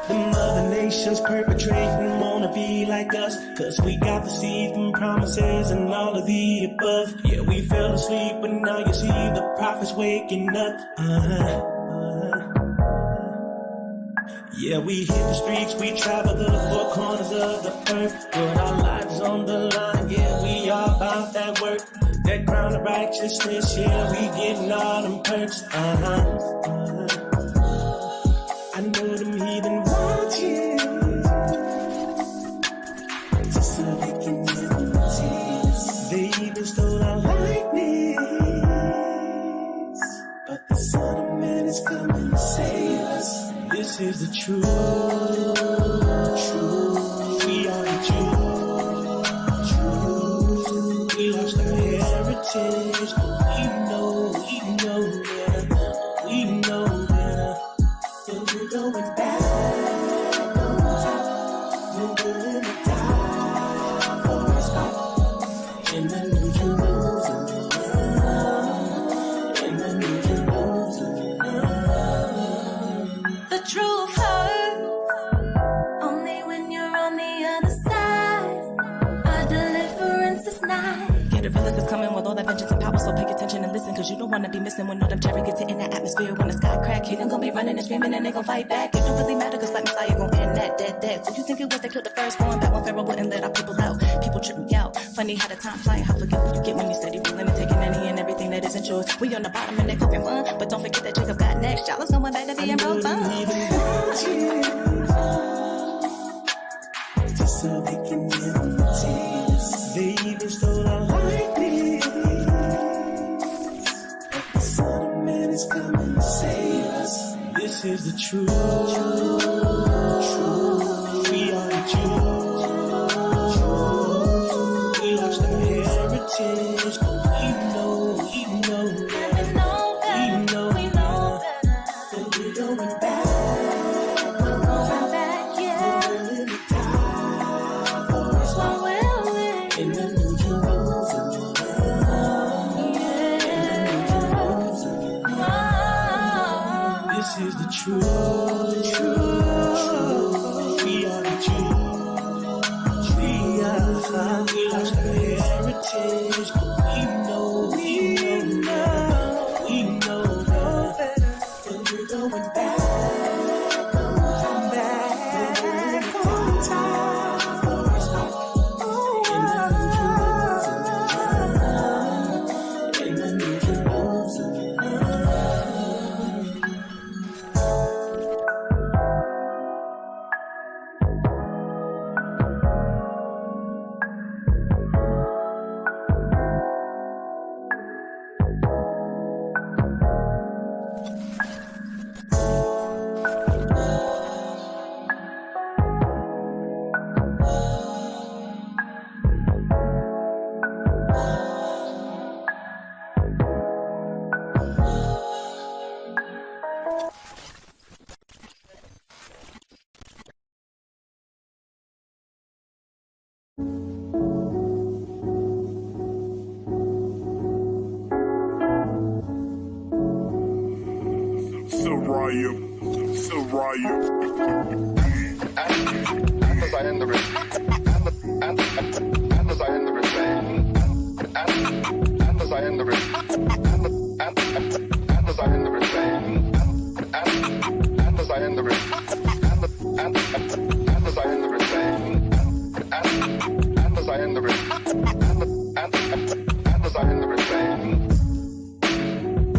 Them other nations perpetrating wanna be like us, cause we got the seed and promises and all of the above. Yeah, we fell asleep, but now you see the prophets waking up. Yeah, we hit the streets, we travel the four corners of the earth, put our lives on the line. Yeah, we are about that work, that crown of righteousness. Yeah, we getting all them perks. I know them heathen watching, just so they can imitate us. They even stole our likeness, but the Son of Man is coming to save us. This is the truth. We are the Jews. We lost our heritage, but we know better. We know better. And we're going back on top. We're going to die for a spot in the New Jerusalem. In the New Jerusalem. The truth hurts only when you're on the other side. Our deliverance is nigh. Yeah, the realest is coming with all that vengeance and power, so pay attention and listen, cause you don't wanna be missing when all them chariots hit in that atmosphere. When the sky crack, hidden gon' be running and screaming and they gon' fight back. It don't really matter, cause like Messiah gon' end that dead. So you think it was they killed the firstborn back when Pharaoh wouldn't let our people out? People trip me out. Funny how the time flying, how forgetful you get when you steady ruling and taking any and everything that isn't yours. We on the bottom and they poking fun, but don't forget that Jacob got next. Y'all is going back to being broke fun. Just so they can imitate us. They even stole our likeness, but the Son of Man is coming to save us. This is the truth. We are the Jews. We lost our heritage, but we know better. We know better. But we're going back. In the New Jerusalem. This is the truth. We are the Jews. We lost our heritage, but we know better. And we're going back.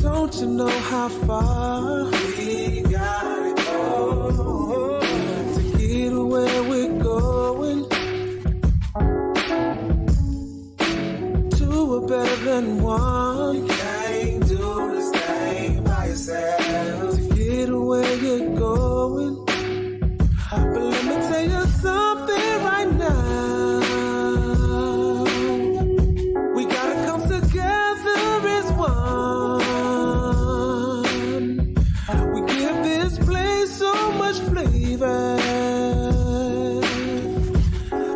Don't you know how far we gotta go to get where we're going, to a better than one? You can't do this thing by yourself. To get where you're going, but let me tell you something right now. We gotta come together as one. We give this place so much flavor.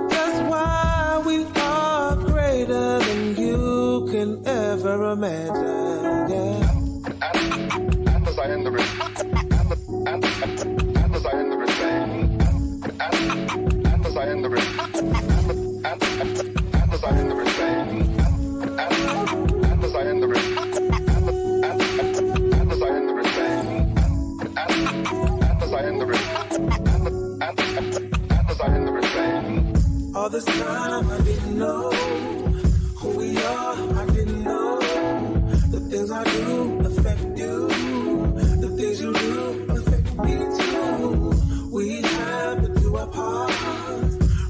That's why we are greater than you can can ever imagine. Yeah. And as I end the risk, and as I end the risk, and as I end the risk, and as I end the risk, and as I end the risk, and as I end the risk, and as I end the risk, and as I end the risk. All this time I didn't know who we are. I didn't know the things I do affect you. The things you do affect me too. We have to do our part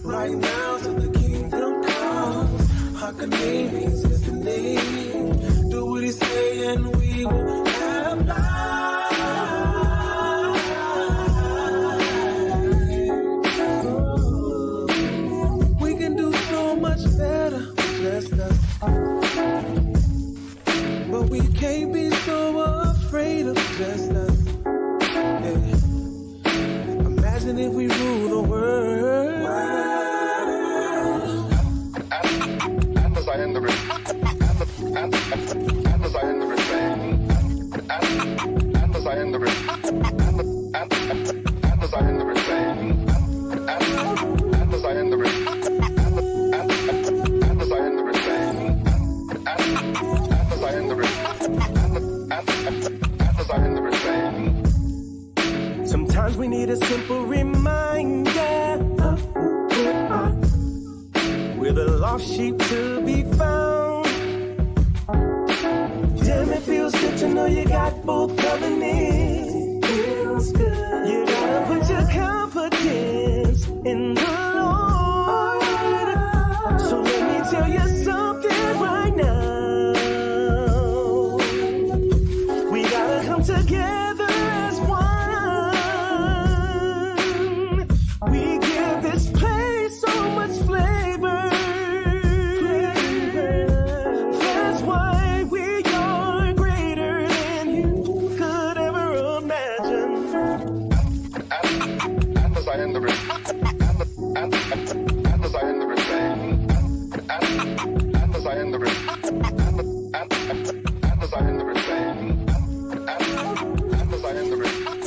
right now so the kingdom comes. How can names is the name? Do what he say and we will have life. We can do so much better, just us. But we can't be so afraid of just us. Yeah. Imagine if we rule the world. And as I end the risk, and as I end the risk, and as I end the risk, and as I end the risk, and as I end the risk, and as I end the risk, and as I end the risk, and as I end the risk. Sometimes we need a simple reminder of who we are. We're the lost sheep to be found. Damn, it feels good to know you got both covenants. Feels good. You gotta put your confidence in the Lord. So let me tell you something right now. We gotta come together as one. We give this place so much flavor. That's why we are greater than you could ever imagine. And as I end the risk, and as I end the risk, and as I end the risk, and as I end the risk, and as I end the risk, and as I end the risk, and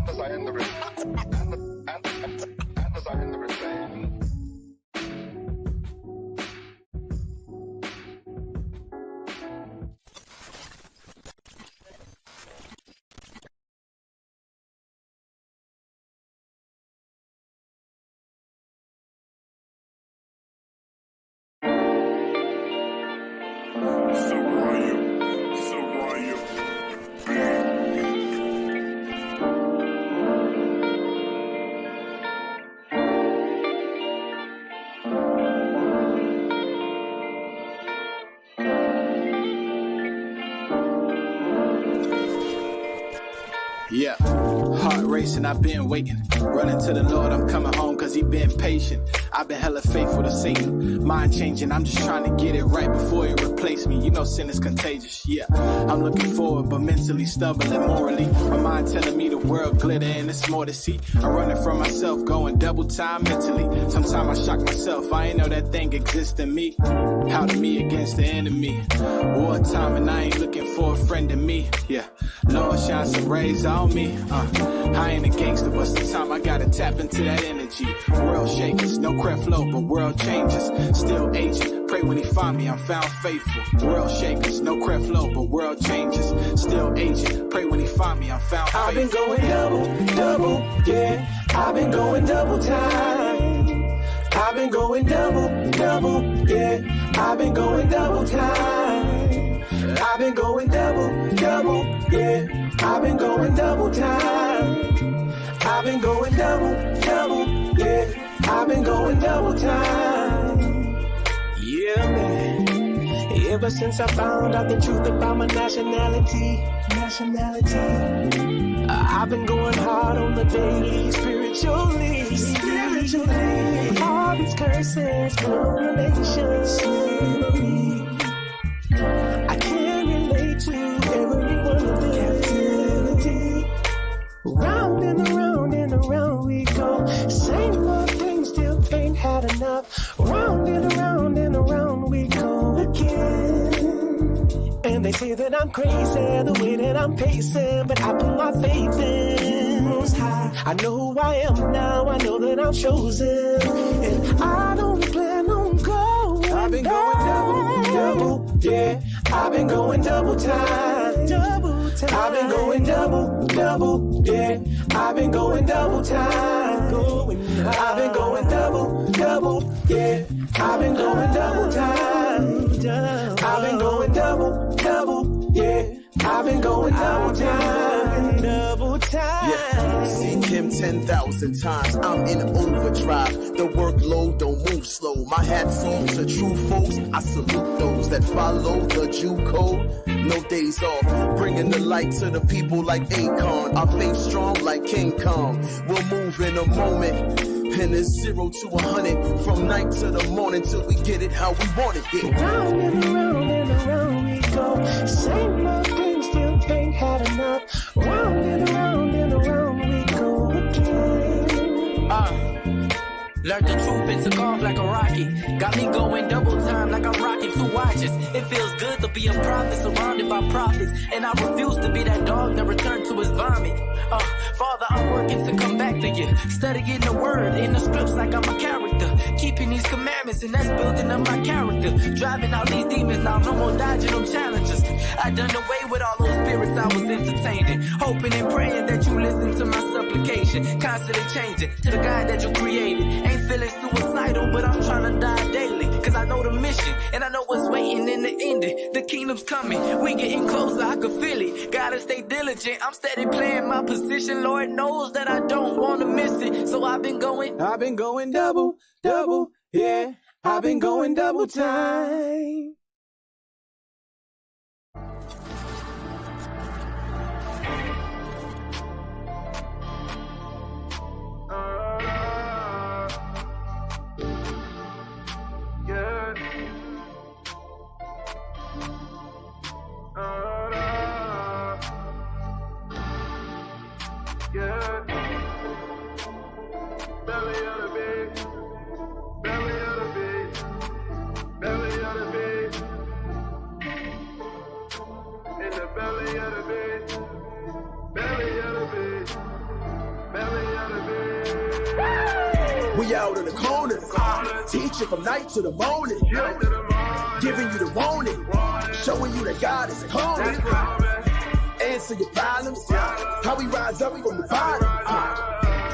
as I end the risk, and as I end the risk. Yeah, heart racing, I've been waiting. Running to the Lord, I'm coming home cause he been patient. I've been hella faithful to Satan. Mind changing, I'm just trying to get it right before he replace me. You know sin is contagious, yeah. I'm looking forward, but mentally stubborn and morally. My mind telling me the world glitter and it's more to see. I'm running from myself, going double time mentally. Sometimes I shock myself, I ain't know that thing exists in me. How to me against the enemy. Wartime and I ain't looking for a friend in me, yeah. Lord, shine some rays on me. I ain't a gangster, but sometimes I gotta tap into that energy. World shakers, no Creflo, but world changes. Still aging, pray when he find me, I'm found faithful. World shakers, no Creflo, but world changes. Still aging, pray when he find me, I'm found faithful. I've been going double, yeah. I've been going double time. I've been going double, yeah. I've been going double time. I've been going double, yeah. I've been going double time. I've been going double, yeah. I've been going double time. Yeah, man. Ever since I found out the truth about my nationality, I've been going hard on the daily, spiritually. All these curses, correlations, slavery. I can relate to every one of them. Captivity. Round and around we go. Same old thing, still ain't had enough. say that I'm crazy, the way that I'm pacing, but I put my faith in Most High. I know who I am now, I know that I'm chosen, and I don't plan on going. I've been going double, yeah. I've been going double time, double time. I've been going double, yeah. I've been going double time, I've been going double, yeah. I've been going double time, I've been going double, yeah. I've been going double time, Yeah, seen him 10,000 times. I'm in overdrive. The workload don't move slow. My hat's off to true folks. I salute those that follow the Jew code. No days off, bringing the light to the people like Akon. Our faith strong like King Kong. We'll move in a moment. And it's 0 to 100 from night to the morning till we get it how we want it. Yeah. Round and around we go. Same old thing, still ain't had enough. Round and around we go again. Learned the truth and took off like a rocket. Got me going double time like I'm rocking 2 watches. It feels good to be a prophet surrounded by prophets. And I refuse to be that dog that returned to his vomit. Father, I'm working to come back to you. Studying the word in the scripts like I'm a character. Keeping these commandments and that's building up my character. Driving out these demons now, no more dodging them challenges. I done away with all those spirits I was entertaining. Hoping and praying that you listen to my supplication. Constantly changing to the God that you created. Ain't feeling suicidal, but I'm trying to die daily. Cause I know the mission, and I know what's waiting in the ending. The kingdom's coming, we getting closer, I can feel it. Gotta stay diligent, I'm steady playing my position. Lord knows that I don't wanna miss it. So I've been going double, yeah. I've been going double time. We out in the corner, teaching from night to the morning, giving you the warning, showing you that God is calling. Answer your problems, how we rise up from the bottom.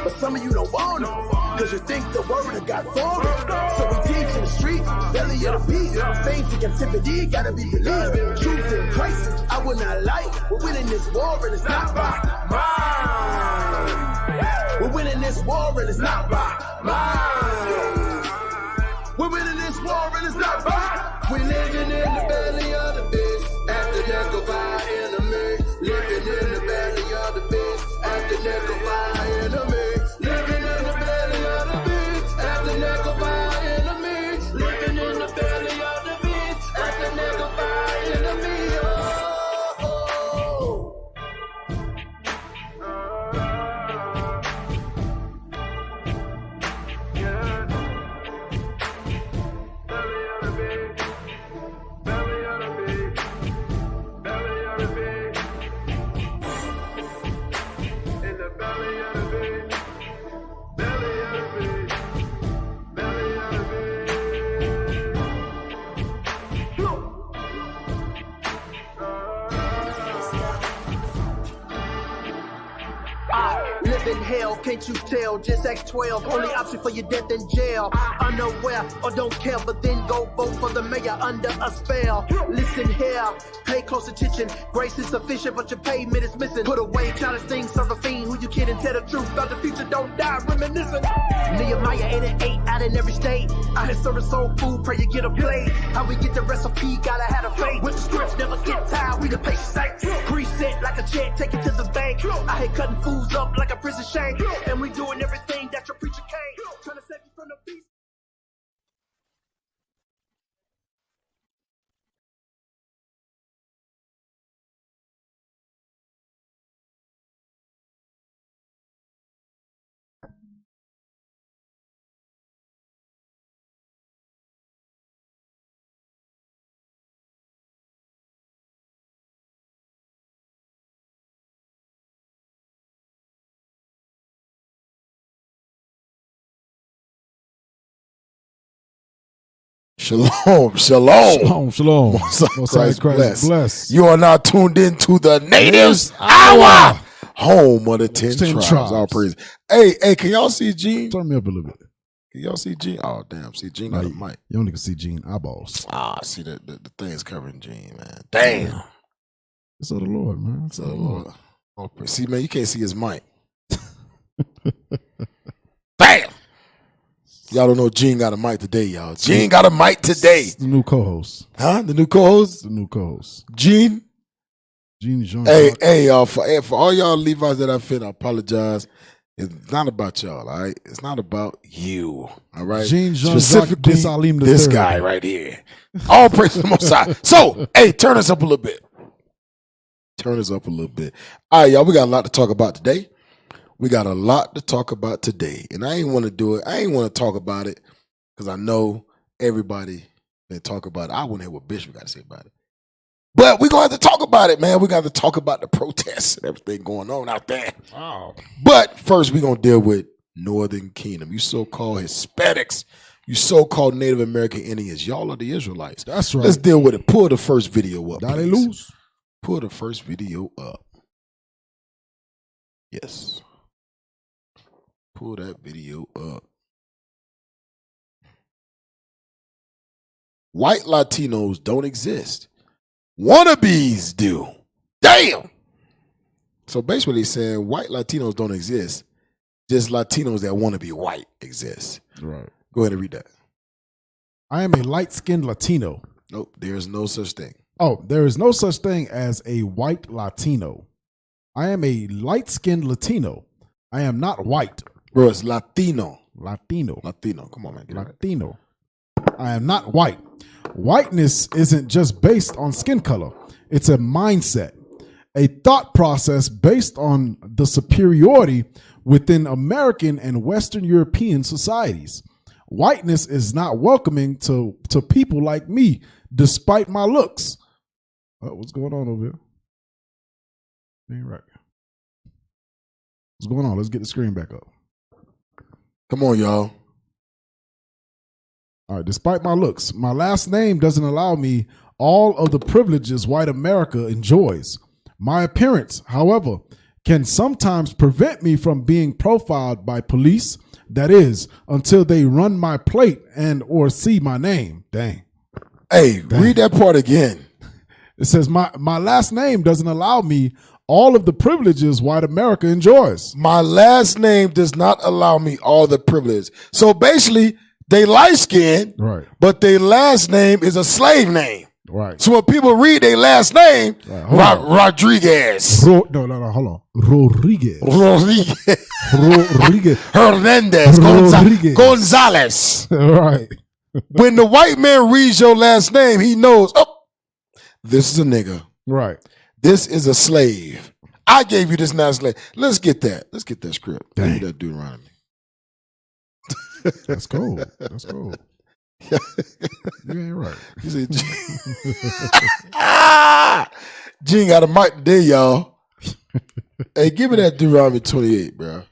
But some of you don't want it, cause you think the word of God for it. So we teach in the streets, belly of the beast. Saints in captivity, gotta be believed. Truth in Christ, I will not lie. We're winning this war and it's not by mine. We're winning this war and it's not by mine. We're winning this war and it's not by. We living in the belly of the beast, at the neck of our enemy. Living in the belly of the beast, at the neck of our enemy. Living in the belly of the beast, at the neck of our enemy. Living in the belly of the beast, at the neck of our enemy. In hell, can't you tell? Just act 12, only option for your death in jail. Unaware or don't care, but then go vote for the mayor under a spell. Listen here, pay close attention. Grace is sufficient, but your payment is missing. Put away childish things, serve a fiend. Who you kidding? Tell the truth about the future, don't die reminiscing. Nehemiah 8 and 8 out in every state. I had serving soul food, pray you get a plate. How we get the recipe, gotta have a faith. With the scripts, never get tired, we the patient saints. Preset like a check, take it to the bank. I had cutting fools up like a prison shank. And we doing everything that your preacher can't. Trying to save you from the beast. Shalom. Shalom. Most Christ bless. You are now tuned in to the Natives Hour, home of the 10 tribes. All praise. Hey, can y'all see Gene? Turn me up a little bit. Can y'all see Gene? Oh, damn. See, Gene got a mic. You only can see Gene eyeballs. See the thing's covering Gene, man. Damn. It's of the Lord, man. It's of the Lord. Oh, see, man, you can't see his mic. Bam! Y'all don't know Gene got a mic today, y'all. Gene got a mic today. The new co-host. Huh? The new co-host? The new co-host. Gene? Gene Jean. Hey, y'all. For all y'all Levites that I offend, I apologize. It's not about y'all, all right? It's not about you, all right? Gene Jean specifically this guy right here. All praise to the Most High. So, hey, turn us up a little bit. Turn us up a little bit. All right, y'all, we got a lot to talk about today. And I ain't want to do it. I ain't want to talk about it because I know everybody been talk about it. I want to hear what Bishop got to say about it. But we're going to have to talk about it, man. We got to talk about the protests and everything going on out there. Wow. But first, we're going to deal with Northern Kingdom. You so-called Hispanics, you so-called Native American Indians. Y'all are the Israelites. That's right. Let's deal with it. Pull the first video up. They lose. Pull the first video up. Yes. Pull that video up. White Latinos don't exist. Wannabes do. Damn. So basically they're saying white Latinos don't exist. Just Latinos that want to be white exist. Right. Go ahead and read that. I am a light-skinned Latino. Nope, there's no such thing. Oh, there is no such thing as a white Latino. I am a light-skinned Latino. I am not white. Bro, it's Latino. Latino. Come on, man. Latino. I am not white. Whiteness isn't just based on skin color. It's a mindset, a thought process based on the superiority within American and Western European societies. Whiteness is not welcoming to people like me, despite my looks. What's going on over here? Ain't right. What's going on? Let's get the screen back up. Come on, y'all. All right. Despite my looks, my last name doesn't allow me all of the privileges white America enjoys. My appearance, however, can sometimes prevent me from being profiled by police. That is, until they run my plate and or see my name. Dang. Hey, read that part again. It says my last name doesn't allow me all of the privileges white America enjoys. My last name does not allow me all the privileges. So basically, they light-skinned, right, but their last name is a slave name. Right. So when people read their last name, right, Rodriguez. Hold on. Rodriguez. Hernandez. Gonzalez. Right. When the white man reads your last name, he knows, oh, this is a nigga. Right. This is a slave. I gave you this now slave. Let's get that. Let's get that script. Dang. That Deuteronomy. That's cool. That's cool. You ain't right. You said Gene got a mic today, y'all. Hey, give me that Deuteronomy 28, bro.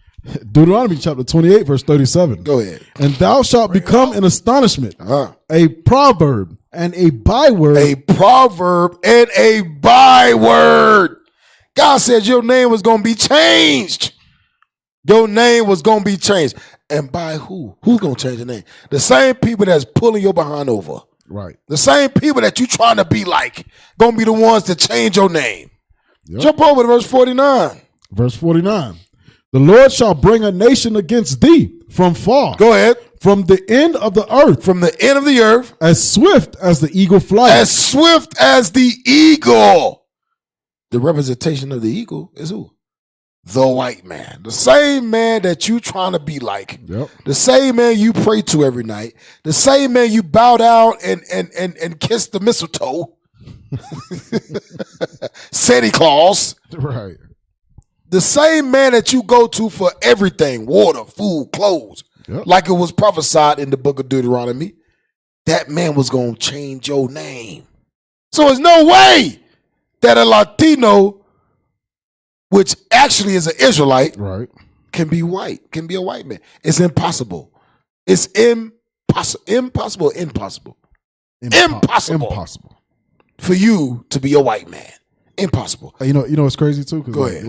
Deuteronomy chapter 28, verse 37. Go ahead. And thou shalt become an astonishment, a proverb, and a byword. A proverb and a byword. God said your name was going to be changed. Your name was going to be changed. And by who? Who's going to change the name? The same people that's pulling your behind over. Right. The same people that you trying to be like going to be the ones to change your name. Yep. Jump over to verse 49. Verse 49. The Lord shall bring a nation against thee from far. Go ahead. From the end of the earth. From the end of the earth. As swift as the eagle flies. As swift as the eagle. The representation of the eagle is who? The white man. The same man that you trying to be like. Yep. The same man you pray to every night. The same man you bow down and kiss the mistletoe. Santa Claus. Right. The same man that you go to for everything, water, food, clothes, like it was prophesied in the book of Deuteronomy, that man was going to change your name. So there's no way that a Latino, which actually is an Israelite, right, can be white, can be a white man. It's impossible. It's impossible. Impossible for you to be a white man. Impossible. You know what's crazy too? Go ahead.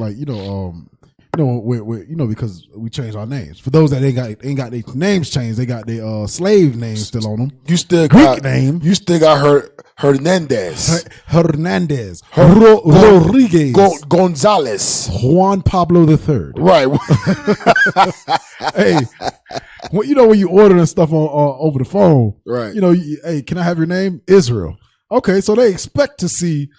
Because we changed our names. For those that ain't got their names changed, they got their slave names still on them. You still Greek got name. You still got Hernandez, Rodriguez, Gonzalez, Juan Pablo III. Right. Hey, when you ordering stuff on over the phone, right? Hey, can I have your name? Israel. Okay, so they expect to see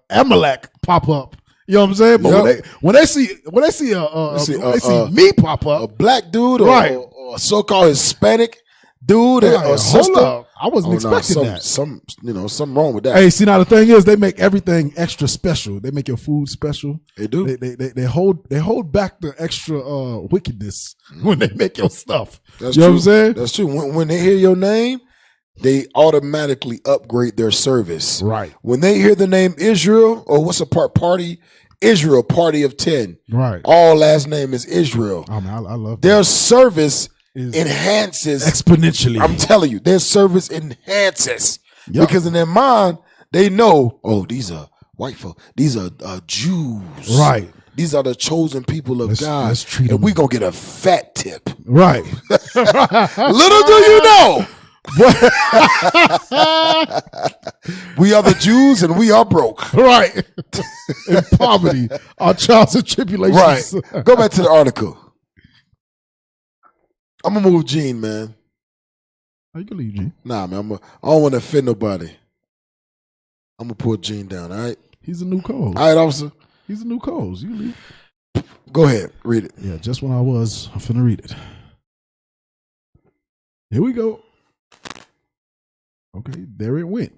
Amalek pop up. You know what I'm saying? But when they see me pop up, a black dude, right, or a so-called Hispanic dude, or sister. Hold up. I wasn't expecting that. Something wrong with that. Hey, see, now the thing is, they make everything extra special. They make your food special. They do. They hold back the extra wickedness when they make your stuff. That's you true. know what I'm saying? That's true. When they hear your name, they automatically upgrade their service. Right. When they hear the name Israel, or what's a party? Israel, party of 10. Right. All last name is Israel. Oh man, I love that. Their service enhances exponentially. I'm telling you, their service enhances because in their mind they know, these are white folk, these are Jews, right? These are the chosen people of God, let's treat and them. we gonna get a fat tip, right? Little do you know, we are the Jews and we are broke, right? In poverty, our trials and tribulations. Right. Go back to the article. I'm gonna move Gene, man. You can leave Gene. Nah, man. I don't want to offend nobody. I'm gonna pull Gene down. All right. He's a new co-host. All right, officer. He's a new co-host. You leave. Go ahead, read it. Yeah, just when I'm finna read it. Here we go. Okay, there it went.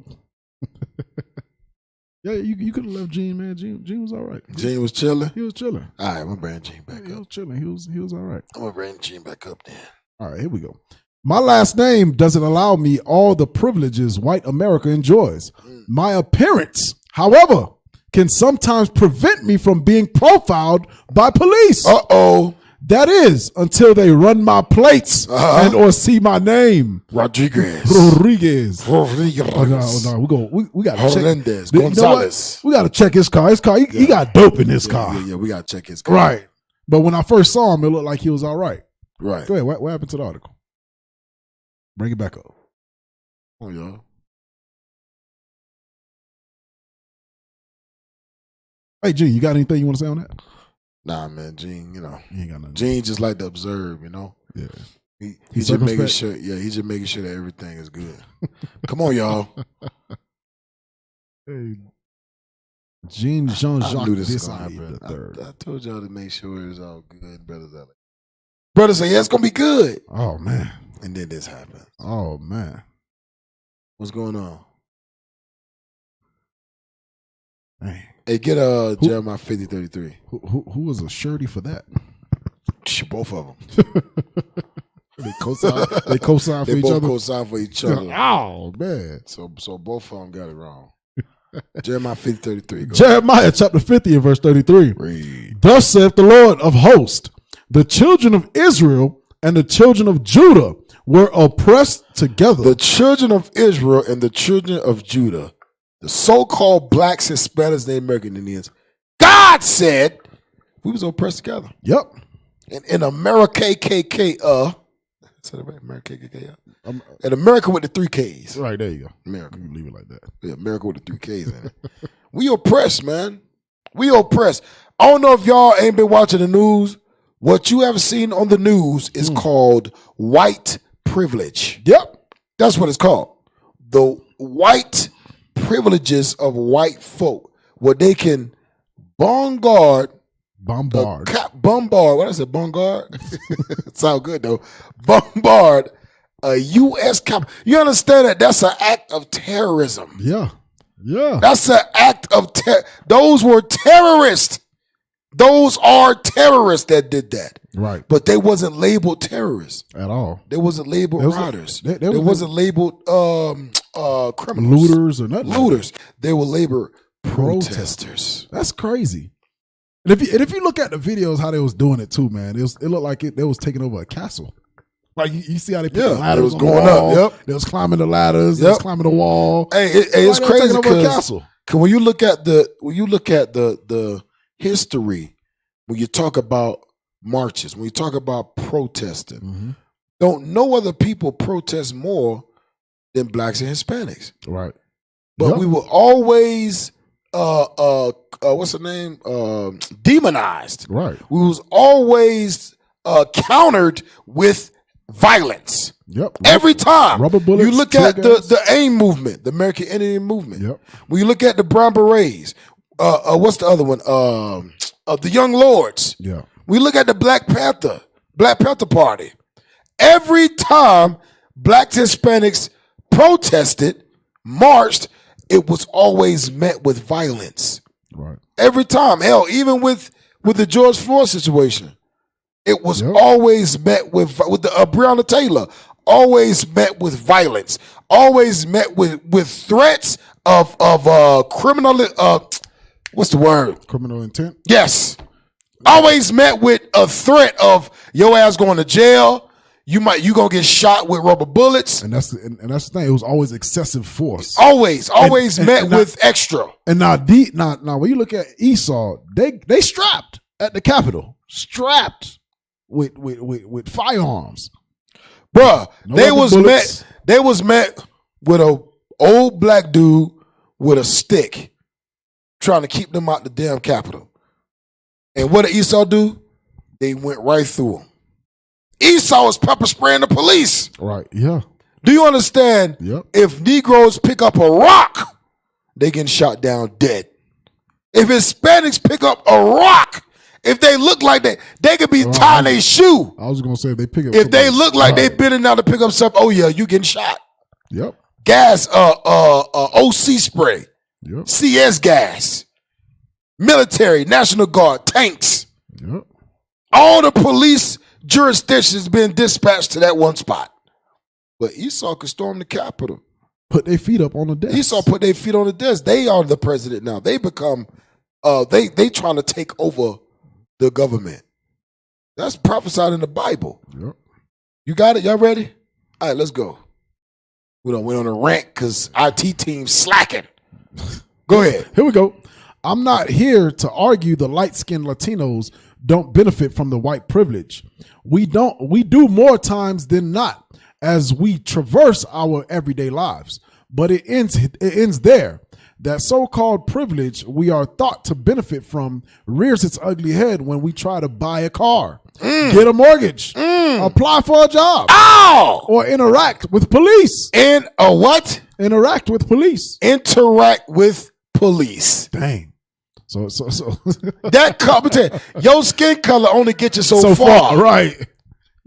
Yeah, you could have left Gene, man. Gene was all right. Gene was chilling. He was chilling. All right, I'm gonna bring Gene back up. He was chilling. He was all right. I'm gonna bring Gene back up then. All right, here we go. My last name doesn't allow me all the privileges white America enjoys. My appearance, however, can sometimes prevent me from being profiled by police. That is until they run my plates and or see my name. Rodriguez. Oh, no. We gotta Hernandez. check. Gonzalez. We gotta check his car. He got dope in his car. Yeah, we gotta check his car. Right. But when I first saw him, it looked like he was all right. Right. Go ahead. What happened to the article? Bring it back up. Oh, y'all. Hey, Gene, you got anything you want to say on that? Nah, man, Gene, you ain't got nothing. Gene just like to observe, Yeah. He's just making sure. Yeah, he's just making sure that everything is good. Come on, y'all. Hey, Gene Jean-Jacques. I knew this was gonna happen. I told y'all to make sure it was all good, brothers. Brother say, yeah, it's gonna be good. Oh man. And then this happened. Oh man. What's going on? Hey, get Jeremiah 50:33. Who was a surety for that? Both of them. They co-sign for each other. They both co-sign for each other. Oh man. So both of them got it wrong. Jeremiah 50:33. Jeremiah chapter 50 and verse 33. Read. Thus saith the Lord of hosts, the children of Israel and the children of Judah were oppressed together. The children of Israel and the children of Judah, the so-called blacks, Hispanics, and American Indians, God said we was oppressed together. Yep. In America, KKK, is that right? America, KKK, in America with the 3 Ks. Right, there you go. America. You leave it like that. Yeah, America with the 3 Ks in it. We oppressed, man. We oppressed. I don't know if y'all ain't been watching the news. What you have seen on the news is called white privilege. Yep. That's what it's called. The white privileges of white folk, where they can bombard. What I said, bombard? Sound good though. Bombard a U.S. cop. You understand that that's an act of terrorism. Yeah. Yeah. That's an act of those were terrorists. Those are terrorists that did that. Right. But they wasn't labeled terrorists. At all. They wasn't labeled rioters. They wasn't labeled criminals. Looters or nothing. Looters. They were labeled protesters. That's crazy. And if you look at the videos how they was doing it too, man, it looked like they was taking over a castle. Like you see how they put the It ladders was on going the wall. up. Yep. They was climbing the ladders. They was climbing the wall. Hey, it's Like they were crazy taking over a because castle. when you look at the history, when you talk about marches, when you talk about protesting, don't no other people protest more than blacks and Hispanics. Right. But we were always what's the name? Demonized. Right. We was always countered with violence. Yep. Every time. Rubber bullets. You look at the AIM movement, the American Indian movement. Yep. When you look at the Brown Berets, what's the other one? The Young Lords. Yeah. We look at the Black Panther Party. Every time blacks and Hispanics protested, marched, it was always met with violence. Right. Every time. Hell, even with the George Floyd situation, it was always met with the Breonna Taylor, always met with violence, always met with threats of criminal. What's the word? Criminal intent. Yes. Always met with a threat of your ass going to jail. You gonna get shot with rubber bullets. And that's the thing. It was always excessive force. Always met with extra. And now when you look at Esau, they strapped at the Capitol, strapped with firearms, bruh. No they rubber was bullets. met with a old black dude with a stick, trying to keep them out the damn Capitol. And what did Esau do? They went right through him. Esau was pepper spraying the police. Right. Yeah. Do you understand? Yep. If Negroes pick up a rock, they getting shot down dead. If Hispanics pick up a rock, if they look like they could be tying their shoe. I was gonna say if they pick up. If they look like they bending down to pick up something, oh yeah, you getting shot. Yep. Gas, OC spray, Yep. CS gas, military, National Guard, tanks. Yep. All the police jurisdictions been dispatched to that one spot. But Esau could storm the Capitol. Put their feet up on the desk. Esau put their feet on the desk. They are the president now. They become, they trying to take over the government. That's prophesied in the Bible. Yep. You got it? Y'all ready? All right, let's go. We done went on a rant because IT team slacking. Go ahead. Here we go. I'm not here to argue the light-skinned Latinos don't benefit from the white privilege. We do more times than not as we traverse our everyday lives. But it ends there. That so-called privilege we are thought to benefit from rears its ugly head when we try to buy a car, get a mortgage, apply for a job, or interact with police. In a what? Interact with police. Interact with police. Dang. So that your skin color only gets you so far. Right.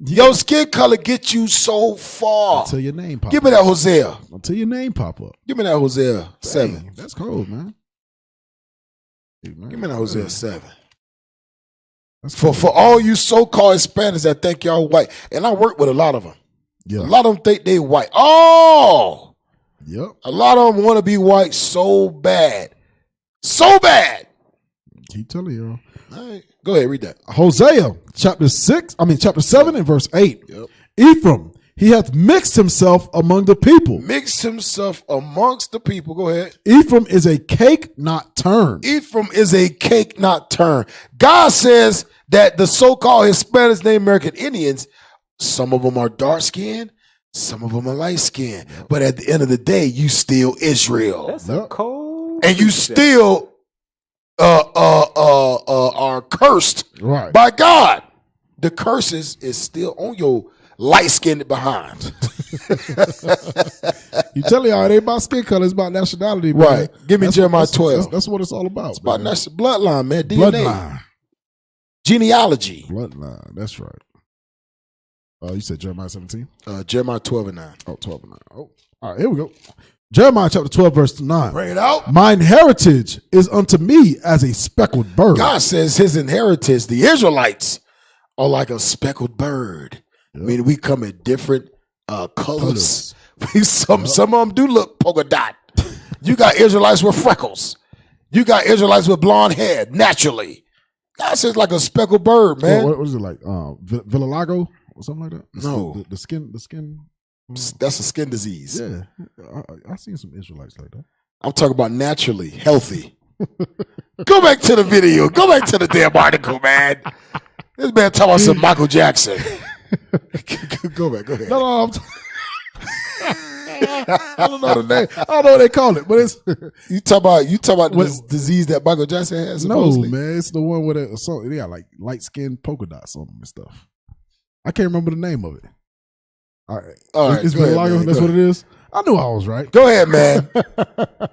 Your skin color gets you so far. Until your name pop Give me that Hosea. Until your name pop up. Give me that Hosea 7. That's cold, man. Give me that Hosea 7. For all you so-called Hispanics that think y'all white, and I work with a lot of them. Yeah. A lot of them think they white. Oh, yep. A lot of them want to be white so bad, so bad. Keep telling y'all. All right, go ahead, read that. Hosea chapter 7 and verse 8. Yep. Ephraim, he hath mixed himself among the people. Mixed himself amongst the people. Go ahead. Ephraim is a cake not turned. Ephraim is a cake not turned. God says that the so-called Hispanics, named American Indians, some of them are dark-skinned, some of them are light-skinned. Yep. But at the end of the day, you still Israel. That's a cold. And you still are cursed by God. The curses is still on your light-skinned behind. You tell y'all it ain't about skin color, it's about nationality, man. Right. Give me Jeremiah 12. That's what it's all about. It's about national bloodline, man. DNA. Bloodline. Genealogy. Bloodline. That's right. You said Jeremiah 17? Jeremiah 12 and 9. Oh, 12 and 9. Oh, all right, here we go. Jeremiah chapter 12, verse 9. Bring it out. Mine heritage is unto me as a speckled bird. God says his inheritance, the Israelites, are like a speckled bird. Yep. I mean, we come in different colors. Some of them do look polka dot. You got Israelites with freckles. You got Israelites with blonde hair, naturally. God says like a speckled bird, man. What is it like? Villalago? or something like that? No. The skin. That's a skin disease. Yeah, I seen some Israelites like that. I'm talking about naturally healthy. Go back to the video. Go back to the damn article, man. This man talking about some Michael Jackson. Go back. Go ahead. No, I don't know the name. I don't know what they call it, but it's you talk about this disease that Michael Jackson has. Supposedly? No, man, it's the one with they got like light skin polka dots on them and stuff. I can't remember the name of it. All right, it's vitiligo. That's what it is. I knew I was right. Go ahead, man.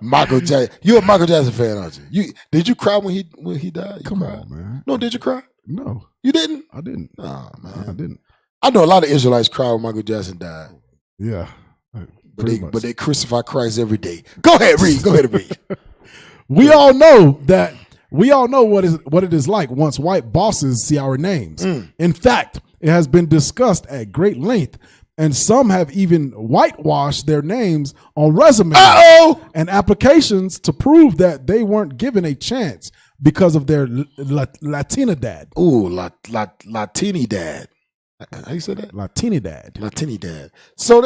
Michael Jackson. You're a Michael Jackson fan, aren't you? Did you cry when he died? Come on, man. No, did you cry? No, you didn't. I didn't. Oh man, I didn't. I know a lot of Israelites cry when Michael Jackson died. Yeah. But they crucify Christ every day. Go ahead, read. Go ahead and read. We all know what it is like once white bosses see our names. In fact, it has been discussed at great length, and some have even whitewashed their names on resumes and applications to prove that they weren't given a chance because of their Latina dad. Ooh, Latini dad. How you say that? Latini dad. So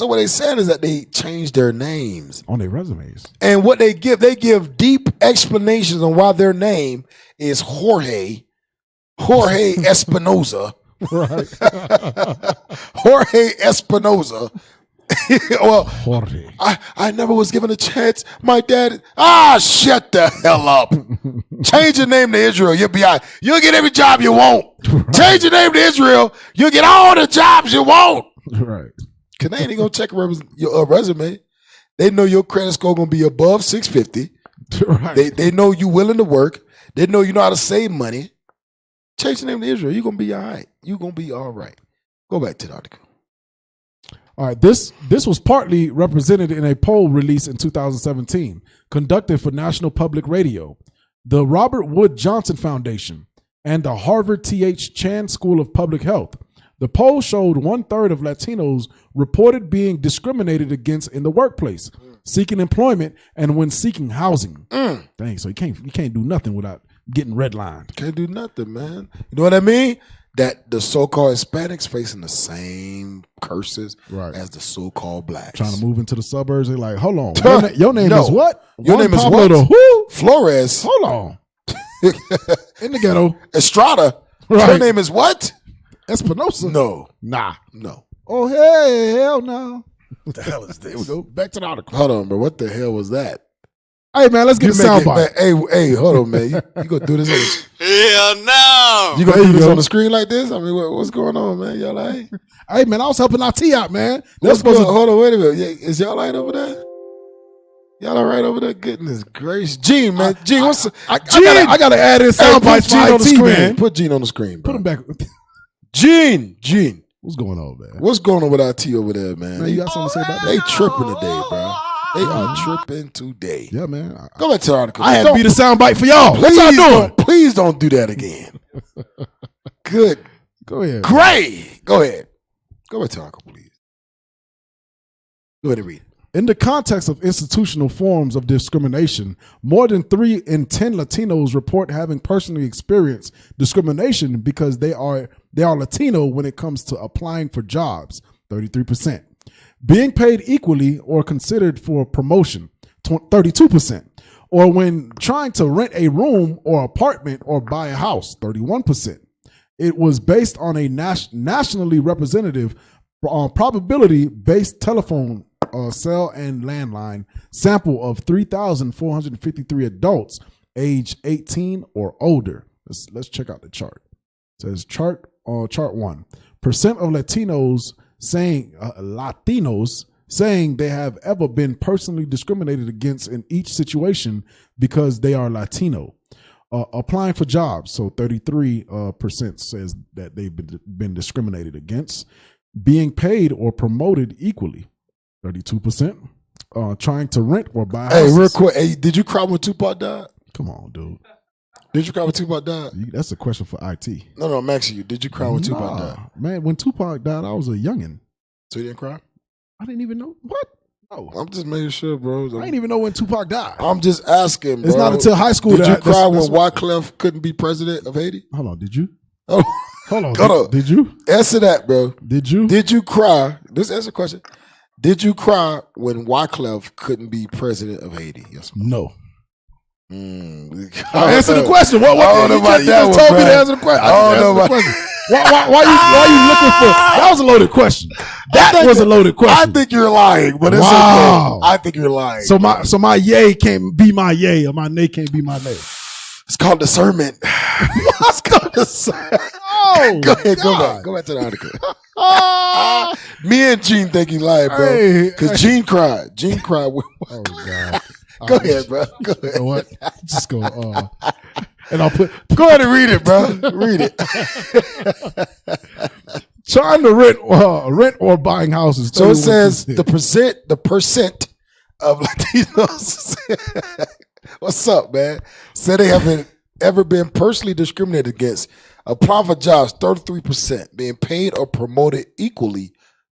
what they saying is that they changed their names on their resumes, and what they give deep explanations on why their name is Jorge Espinoza. Right. Jorge Espinoza. Well, Jorge. I never was given a chance. My dad. Shut the hell up. Change your name to Israel. You'll be all right. You'll get every job you want. Right. Change your name to Israel. You'll get all the jobs you want. Right. Cause they ain't gonna check your resume. They know your credit score gonna be above 650. Right. They know you willing to work. They know you know how to save money. Change your name to Israel. You're gonna be all right. You're gonna be all right. Go back to the article. All right, this was partly represented in a poll released in 2017, conducted for National Public Radio, the Robert Wood Johnson Foundation, and the Harvard T.H. Chan School of Public Health. The poll showed 1/3 of Latinos reported being discriminated against in the workplace, seeking employment, and when seeking housing. Dang, so you can't do nothing without getting redlined. Can't do nothing, man. You know what I mean? That the so-called Hispanics facing the same curses as the so-called blacks. Trying to move into the suburbs. They're like, hold on. Your name is what? Your name is what? Who? Flores. Hold on. In the ghetto. Estrada. Right. Your name is what? Espinosa. No. Nah. No. Oh, hey, hell no. What the hell is this? Here we go. Back to the article. Hold on, bro. What the hell was that? Hey, man, let's get a soundbite. Hey, hold on, man. You gonna do this on the Hell no. You gonna do this on the screen like this? I mean, what's going on, man? Y'all all right? Hey, man, I was helping our T out, man. Hold on, wait a minute. Is y'all all right over there? Y'all all right over there? Goodness gracious. Gene, man. Gene, what's I gotta add in soundbites for Gene on the screen, man. Put Gene on the screen, bro. Put him back. Gene. What's going on, man? What's going on with IT over there, man? Man, you got something to say about that? They tripping today, bro. They are tripping today. Yeah, man. Go back to the article. I had to be the soundbite for y'all. What y'all doing? Please don't do that again. Good. Go ahead. Great. Go ahead. Go back to the article, please. Go ahead and read it. In the context of institutional forms of discrimination, more than 3 in 10 Latinos report having personally experienced discrimination because they are Latino when it comes to applying for jobs, 33%. Being paid equally or considered for promotion, 32%. Or when trying to rent a room or apartment or buy a house, 31%. It was based on a nationally representative probability-based telephone cell and landline sample of 3,453 adults aged 18 or older. Let's check out the chart. It says chart 1. Percent of Latinos saying they have ever been personally discriminated against in each situation because they are Latino. Applying for jobs, so 33% says that they've been discriminated against. Being paid or promoted equally, 32%. Trying to rent or buy houses. Hey, real quick. Hey, did you cry when Tupac died? Come on, dude. Did you cry when Tupac died? That's a question for IT. No, I'm asking you. Did you cry when Tupac died? Man, when Tupac died, I was a youngin'. So you didn't cry? I didn't even know. What? No. I'm just making sure, bro. I didn't even know when Tupac died. I'm just asking, bro. It's not until high school Did you cry when Wyclef couldn't be president of Haiti? Hold on, did you? Oh, Hold on. hold on. Did you answer that, bro? Did you? Did you cry? This answer the question. Did you cry when Wyclef couldn't be president of Haiti? Yes. No. Answer the question. What I don't know about you that just one, told me bro. to answer the question. I don't know about Why you looking for? That was a loaded question. That was a loaded question. I think you're lying, but it's Wow. okay. I think you're lying. So my yay can't be my yay, or my nay can't be my nay. It's called discernment. It's called discernment. Oh, go ahead, God. go back to the article. Me and Gene think he lied, bro. Because Gene cried. Gene cried. Oh God. Go ahead, bro. Go ahead. You know what? Just go. And I'll put. Go ahead and read it, bro. Read it. Trying to rent or buying houses. So it says the percent of Latinos. What's up, man? Said they haven't ever been personally discriminated against. Applying for jobs, 33%. Being paid or promoted equally,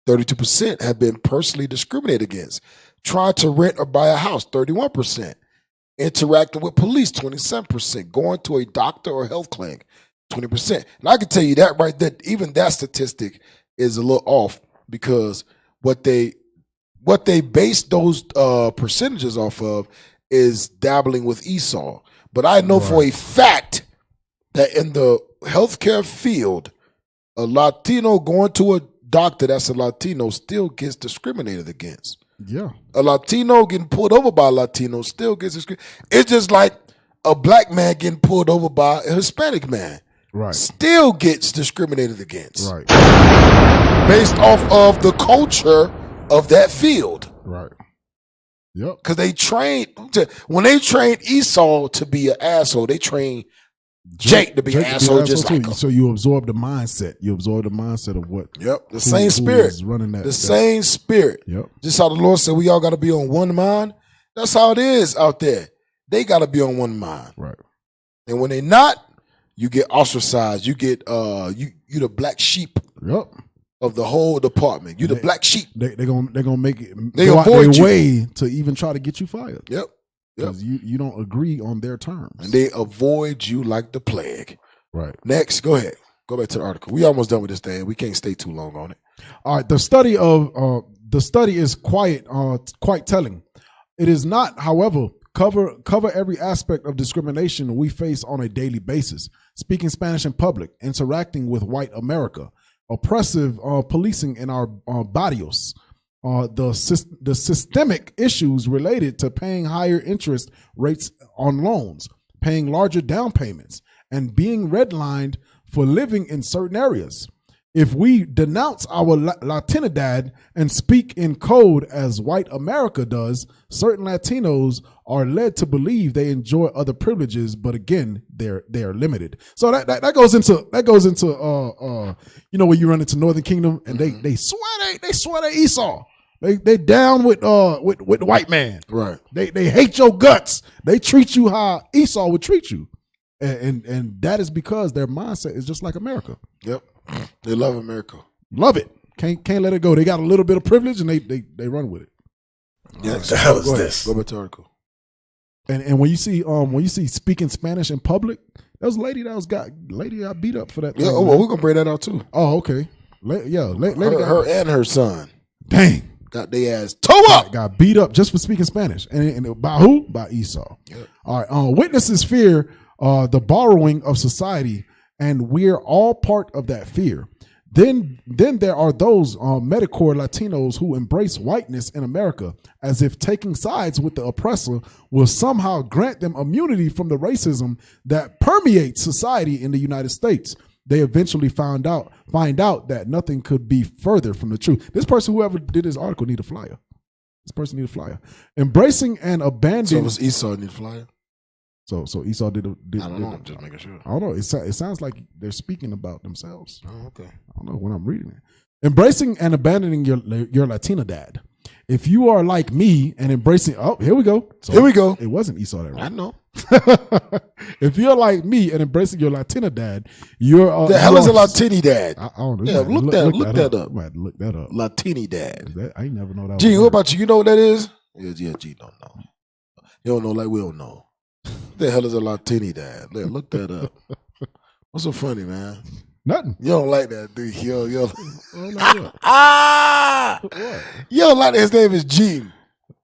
32% have been personally discriminated against. Trying to rent or buy a house, 31%. Interacting with police, 27%. Going to a doctor or health clinic, 20%. And I can tell you that right there, even that statistic is a little off, because what they base those percentages off of is dabbling with Esau. But I know for a fact that in the healthcare field, a Latino going to a doctor that's a Latino still gets discriminated against. Yeah. A Latino getting pulled over by a Latino still gets discriminated. It's just like a black man getting pulled over by a Hispanic man. Right. Still gets discriminated against. Right. Based off of the culture of that field. Right. Yep. Because when they trained Esau to be an asshole, they trained Jake to be an asshole just like him. So you absorb the mindset. You absorb the mindset of what. Yep. The same spirit. Is running that. Same spirit. Yep. Just how the Lord said we all got to be on one mind. That's how it is out there. They got to be on one mind. Right. And when they're not, you get ostracized. You get you the black sheep. Yep. Of the whole department. You the black sheep. They're gonna make it. They go out avoid their you. way to even try to get you fired. Yep. Because you don't agree on their terms. And they avoid you like the plague. Right. Next, go ahead. Go back to the article. We almost done with this thing. We can't stay too long on it. All right. The study is quite telling. It is not, however, cover every aspect of discrimination we face on a daily basis. Speaking Spanish in public, interacting with white America, oppressive policing in our barrios, the systemic issues related to paying higher interest rates on loans, paying larger down payments, and being redlined for living in certain areas. If we denounce our Latinidad and speak in code as white America does, certain Latinos are led to believe they enjoy other privileges, but again, they are limited. So that goes into when you run into Northern Kingdom and they swear they Esau. They down with the white man. Right. They hate your guts. They treat you how Esau would treat you. And that is because their mindset is just like America. Yep. They love America. Love it. Can't let it go. They got a little bit of privilege and they run with it. Yeah, the hell is this? Go back to the article. And when you see speaking Spanish in public, there was a lady got beat up for that. Yeah, well, we're gonna bring that out too. Oh, okay. Her and her son. Dang. Got their ass toe up. Got beat up just for speaking Spanish. And by who? By Esau. Yep. All right. Witnesses fear the borrowing of society, and we're all part of that fear. Then there are those Medicore Latinos who embrace whiteness in America as if taking sides with the oppressor will somehow grant them immunity from the racism that permeates society in the United States. They eventually find out that nothing could be further from the truth. This person, whoever did this article, need a flyer. This person need a flyer. Embracing and abandoning. So was Esau need a flyer? So Esau did. I don't know. I'm just making sure. I don't know. It sounds like they're speaking about themselves. Oh, okay. I don't know when I'm reading it. Embracing and abandoning your Latina dad. If you are like me and embracing, here we go. So here we go. It wasn't Esau that wrote. I know. If you're like me and embracing your Latina dad, you're the hell is a Latini dad? I don't know. Yeah, look that up. I might look that up. Latini dad. I ain't never know that. Gene, what about you? You know what that is? Yeah, Gene don't know. You don't know like we don't know. What the hell is a Latini dad? Look that up. What's so funny, man? Nothing. You don't like that, dude. You Oh, no, what? you don't like that his name is Gene.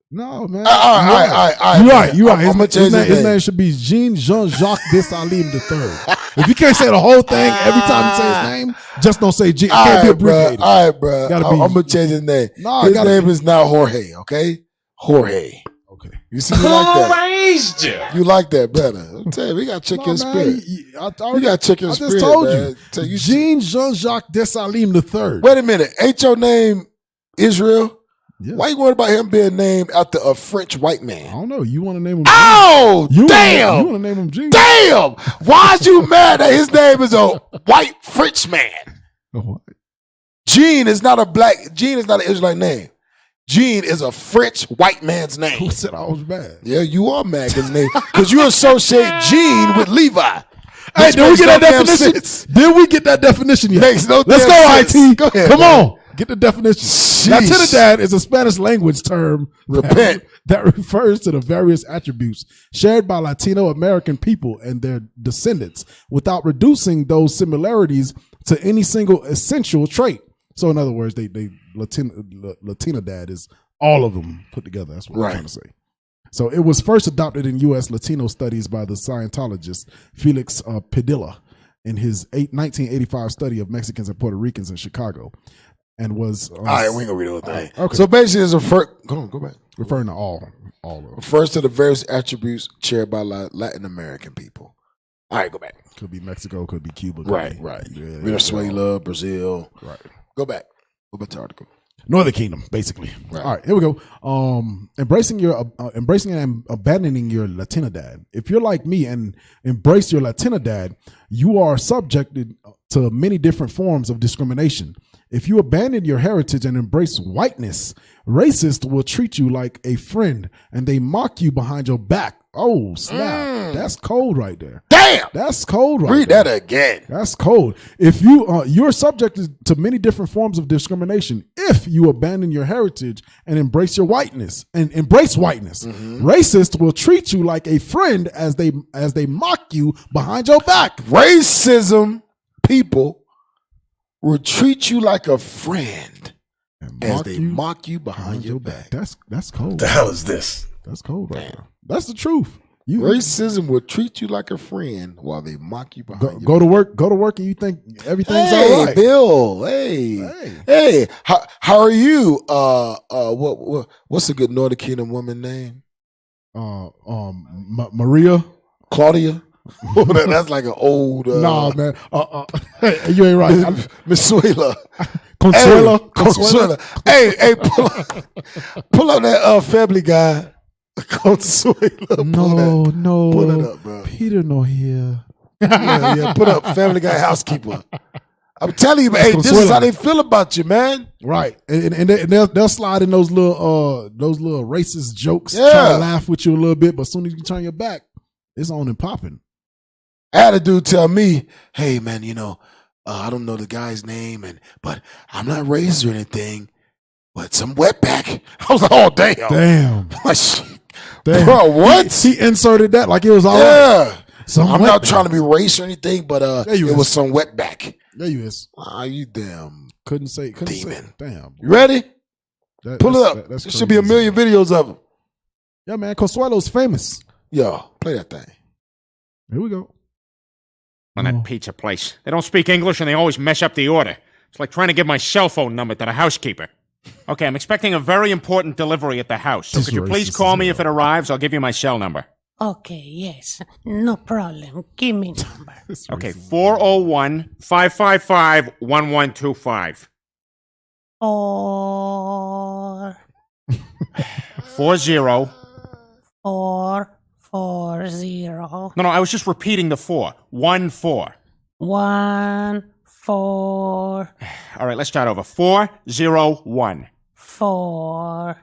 No, man. All right. You're right. His name should be Jean Jean-Jacques Dessalines III. If you can't say the whole thing every time you say his name, just don't say Gene. It can't be abbreviated. All right, bro. Gotta I'm be- going to change his name. No, His name is now Jorge, okay? Jorge. Okay. You see, you like that. You like that better. I'm telling you, we got to check your spirit. You got to check your spirit, I just told man. you. Jean Jean-Jacques Dessalines III. Wait a minute. Ain't your name Israel? Yeah. Why you worried about him being named after a French white man? I don't know. You want to name him? Oh, damn! You want to name him Gene? Damn! Why's you mad that his name is a white French man? What? Gene is not a black. Gene is not an Israelite name. Gene is a French white man's name. Who said I was mad? Yeah, you are mad because you associate Gene with Levi. Hey, did we get that definition? Did we get that definition yet? Makes no Let's damn go, sense. IT. Go ahead, Come man. on. Get the definition. Sheesh. Latinidad is a Spanish language term Repent. that refers to the various attributes shared by Latino American people and their descendants without reducing those similarities to any single essential trait. So in other words, Latinidad is all of them put together. That's what I'm trying to say. So it was first adopted in U.S. Latino studies by the Scientologist Felix Padilla in his 1985 study of Mexicans and Puerto Ricans in Chicago. And was all right, we ain't gonna read the whole thing. Okay. So basically, it's go back. Referring to all of them. Refers to the various attributes shared by Latin American people. All right, go back. Could be Mexico, could be Cuba. Right. Yeah, Venezuela, Brazil. Right. Go back. Go back to the article. Northern Kingdom, basically. Right. All right, here we go. Embracing and abandoning your Latinidad. If you're like me and embrace your Latinidad, you are subjected to many different forms of discrimination. If you abandon your heritage and embrace whiteness, racists will treat you like a friend and they mock you behind your back. Oh, snap. That's cold right there. Damn. That's cold right Read there. that again. That's cold. If you're subjected to many different forms of discrimination if you abandon your heritage and embrace your whiteness and embrace whiteness. Racists will treat you like a friend as they mock you behind your back. Racism people will treat you like a friend as they mock you behind your back. That's cold. The hell is this? That's cold right now. That's the truth. Racism will treat you like a friend while they mock you behind your Go to work and you think everything's hey, all right. Bill. Hey. How are you? What's a good Northern Kingdom woman name? Maria, Claudia. That's like an old. Nah, man. You ain't right. Consuela. Consuela. Hey, pull up that Family Guy. Consuela. No. Pull it up, bro. Peter no here. Yeah. Put up Family Guy housekeeper. I'm telling you, hey, this is how they feel about you, man. Right, and they'll slide in those little racist jokes, Yeah. try to laugh with you a little bit, but as soon as you turn your back, it's on and popping. I had a dude tell me, "Hey, man, I don't know the guy's name, but I'm not racist or anything, but some wetback." I was like, "Oh, damn." Damn. Bro, what? He inserted that like it was all right. I'm not wetback. trying to be racist or anything, but it was some wetback. There you is. You damn couldn't say demon. Damn. You ready? Pull it up. There should be a million videos of him. Yeah, man. Consuelo's famous. Yo, play that thing. Here we go. On that pizza place. They don't speak English and they always mess up the order. It's like trying to give my cell phone number to the housekeeper. Okay, I'm expecting a very important delivery at the house. So could you please call me if it arrives? I'll give you my cell number. Okay, yes. No problem. Give me number. Okay, 401-555-1125. Four. 40. 440. No, I was just repeating the 4. 14. 14. All right, let's start over. 401. 4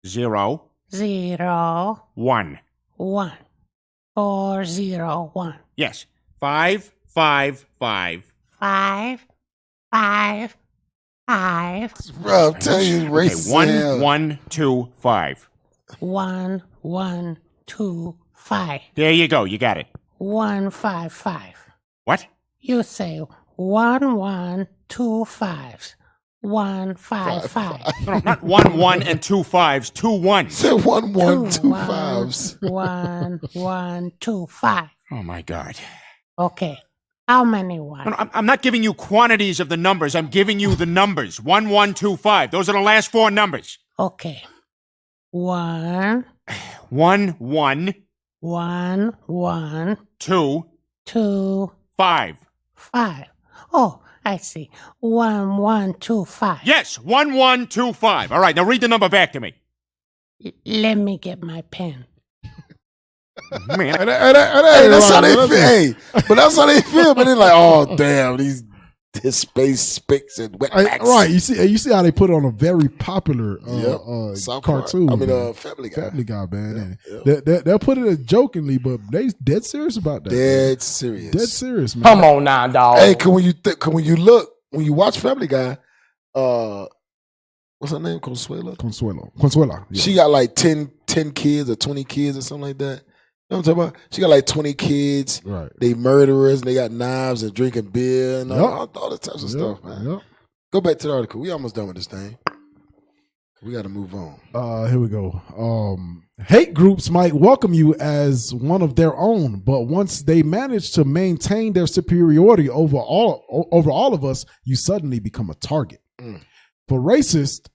0 0 1 1 401. Yes. 555. 5 5 5. Bro, I'm telling you, racist. 1125. 1125. There you go. You got it. 155. What? You say 1, 1, 2 5s. 1, 5, 5. No, not 1, 1, and 2 5s. 2 1. Say 1, 1, 2 5s. 1, 1, 2 5. Oh my God. Okay. How many ones? No, I'm not giving you quantities of the numbers. I'm giving you the numbers. 1, 1, 2 5. Those are the last 4 numbers. Okay. 1. 1, 1. 1, 1. 2. 2. 5. 5. Oh, I see. 1, 1, 2 5. Yes, 1, 1, 2 5. All right, now read the number back to me. Let me get my pen. Man, Hey, that's how they feel. Hey, but that's how they feel. But they're like, oh damn, these space spicks and wetbacks. Right, you see how they put it on a very popular cartoon. Family Guy. Family Guy, man. They'll put it jokingly, but they dead serious about that. Dead serious. Dead serious, man. Come on now, dog. Hey, when you watch Family Guy, what's her name? Consuela. Yeah. She got like 10 kids or 20 kids or something like that. You know what I'm talking about? She got like 20 kids. Right. They murderers and they got knives and drinking beer and all the types of stuff, man. Yep. Go back to the article. We almost done with this thing. We got to move on. Here we go. Hate groups might welcome you as one of their own, but once they manage to maintain their superiority over all of us, you suddenly become a target. For racists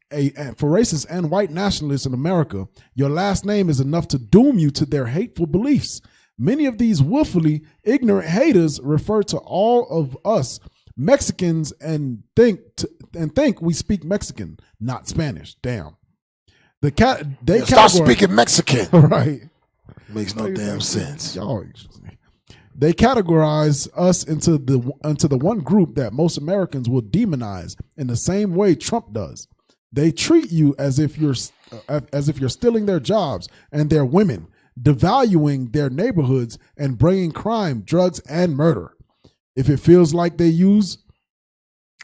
and white nationalists in America, your last name is enough to doom you to their hateful beliefs. Many of these willfully ignorant haters refer to all of us Mexicans and think we speak Mexican, not Spanish. Damn. Start speaking Mexican. Right. Makes no damn sense. They categorize us into the one group that most Americans will demonize in the same way Trump does. They treat you as if you're stealing their jobs and their women, devaluing their neighborhoods and bringing crime, drugs, and murder. If it feels like they use,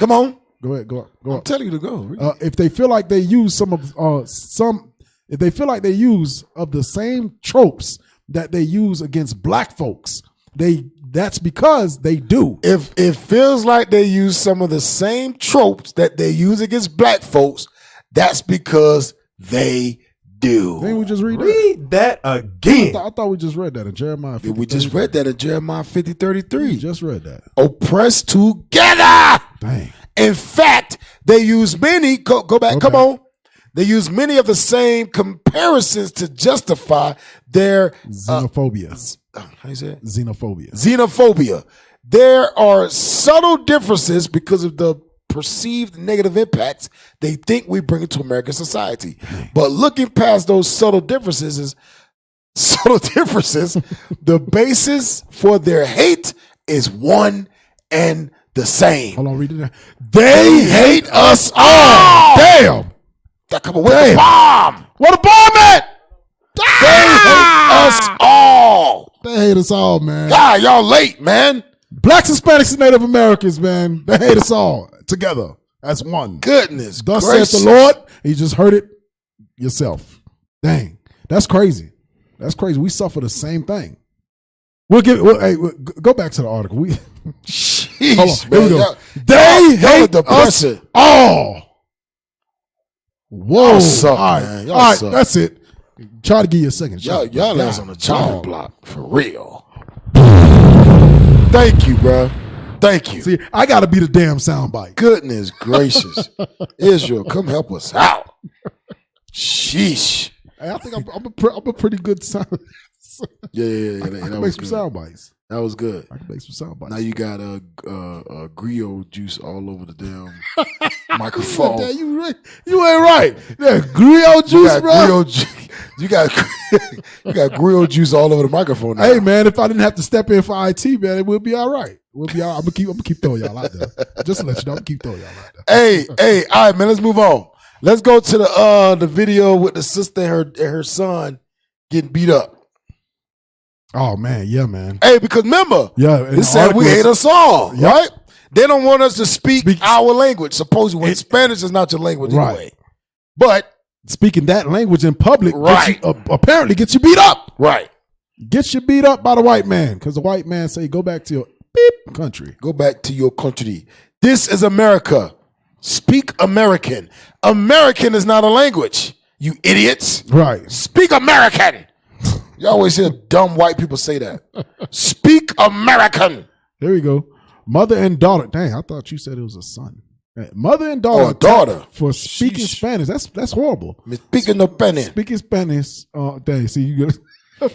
come on, go ahead, go. I'm telling you to go. If they feel like they use if they feel like they use of the same tropes that they use against black folks, that's because they do. If it feels like they use some of the same tropes that they use against black folks, that's because they do. Didn't we just read that again? I thought we just read that in Jeremiah 50. We just read that in Jeremiah 50:33. We just read that. Oppressed together. Dang. In fact, they use many, go back, come on. They use many of the same comparisons to justify their xenophobia. How you say it? Xenophobia. There are subtle differences because of the perceived negative impacts they think we bring into American society. But looking past those subtle differences, the basis for their hate is one and the same. Hold on, read it there. They hate us all. Damn. Come on, where's the bomb? Where the bomb at? They hate us all. They hate us all, man. God, y'all late, man. Blacks, Hispanics, and Native Americans, man. They hate us all together as one. Goodness Thus gracious. saith the Lord. You just heard it yourself. Dang. That's crazy. That's crazy. We suffer the same thing. We'll go back to the article. Jeez, hold on. Man, Here we go. They hate us all. Whoa. Y'all suck, all right, man. all right, suck. that's it. Try to give you a second shot. Y'all ass on the chopping block for real. Thank you, bro. Thank you. See, I got to be the damn soundbite. Goodness gracious. Israel, come help us out. Sheesh. Hey, I think I'm a pretty good sound. Yeah. I can make some sound bites. That was good. I can make some sound bites. Now you got griot juice all over the damn microphone. You ain't right. Yeah, griot juice, bro. You got griot juice all over the microphone now. Hey man, if I didn't have to step in for IT, man, it would be all right. We'll be all right. I'm gonna keep throwing y'all out there. Just to let you know, I'm gonna keep throwing y'all out there. Hey, all right, man. Let's move on. Let's go to the video with the sister and her son getting beat up. Oh man, yeah, man. Hey, because remember, they said we hate us all, right? They don't want us to speak our language. Supposedly, when Spanish is not your language anyway. But speaking that language in public, right, apparently gets you beat up. Right, gets you beat up by the white man because the white man say go back to beep country. Go back to your country. This is America. Speak American. American is not a language, you idiots. Right. Speak American. You always hear dumb white people say that. Speak American. There we go. Mother and daughter. Dang, I thought you said it was a son. Mother and daughter. Oh, a daughter. For speaking Spanish. That's horrible. Speaking no Spanish. Speaking Spanish. Dang, see, you get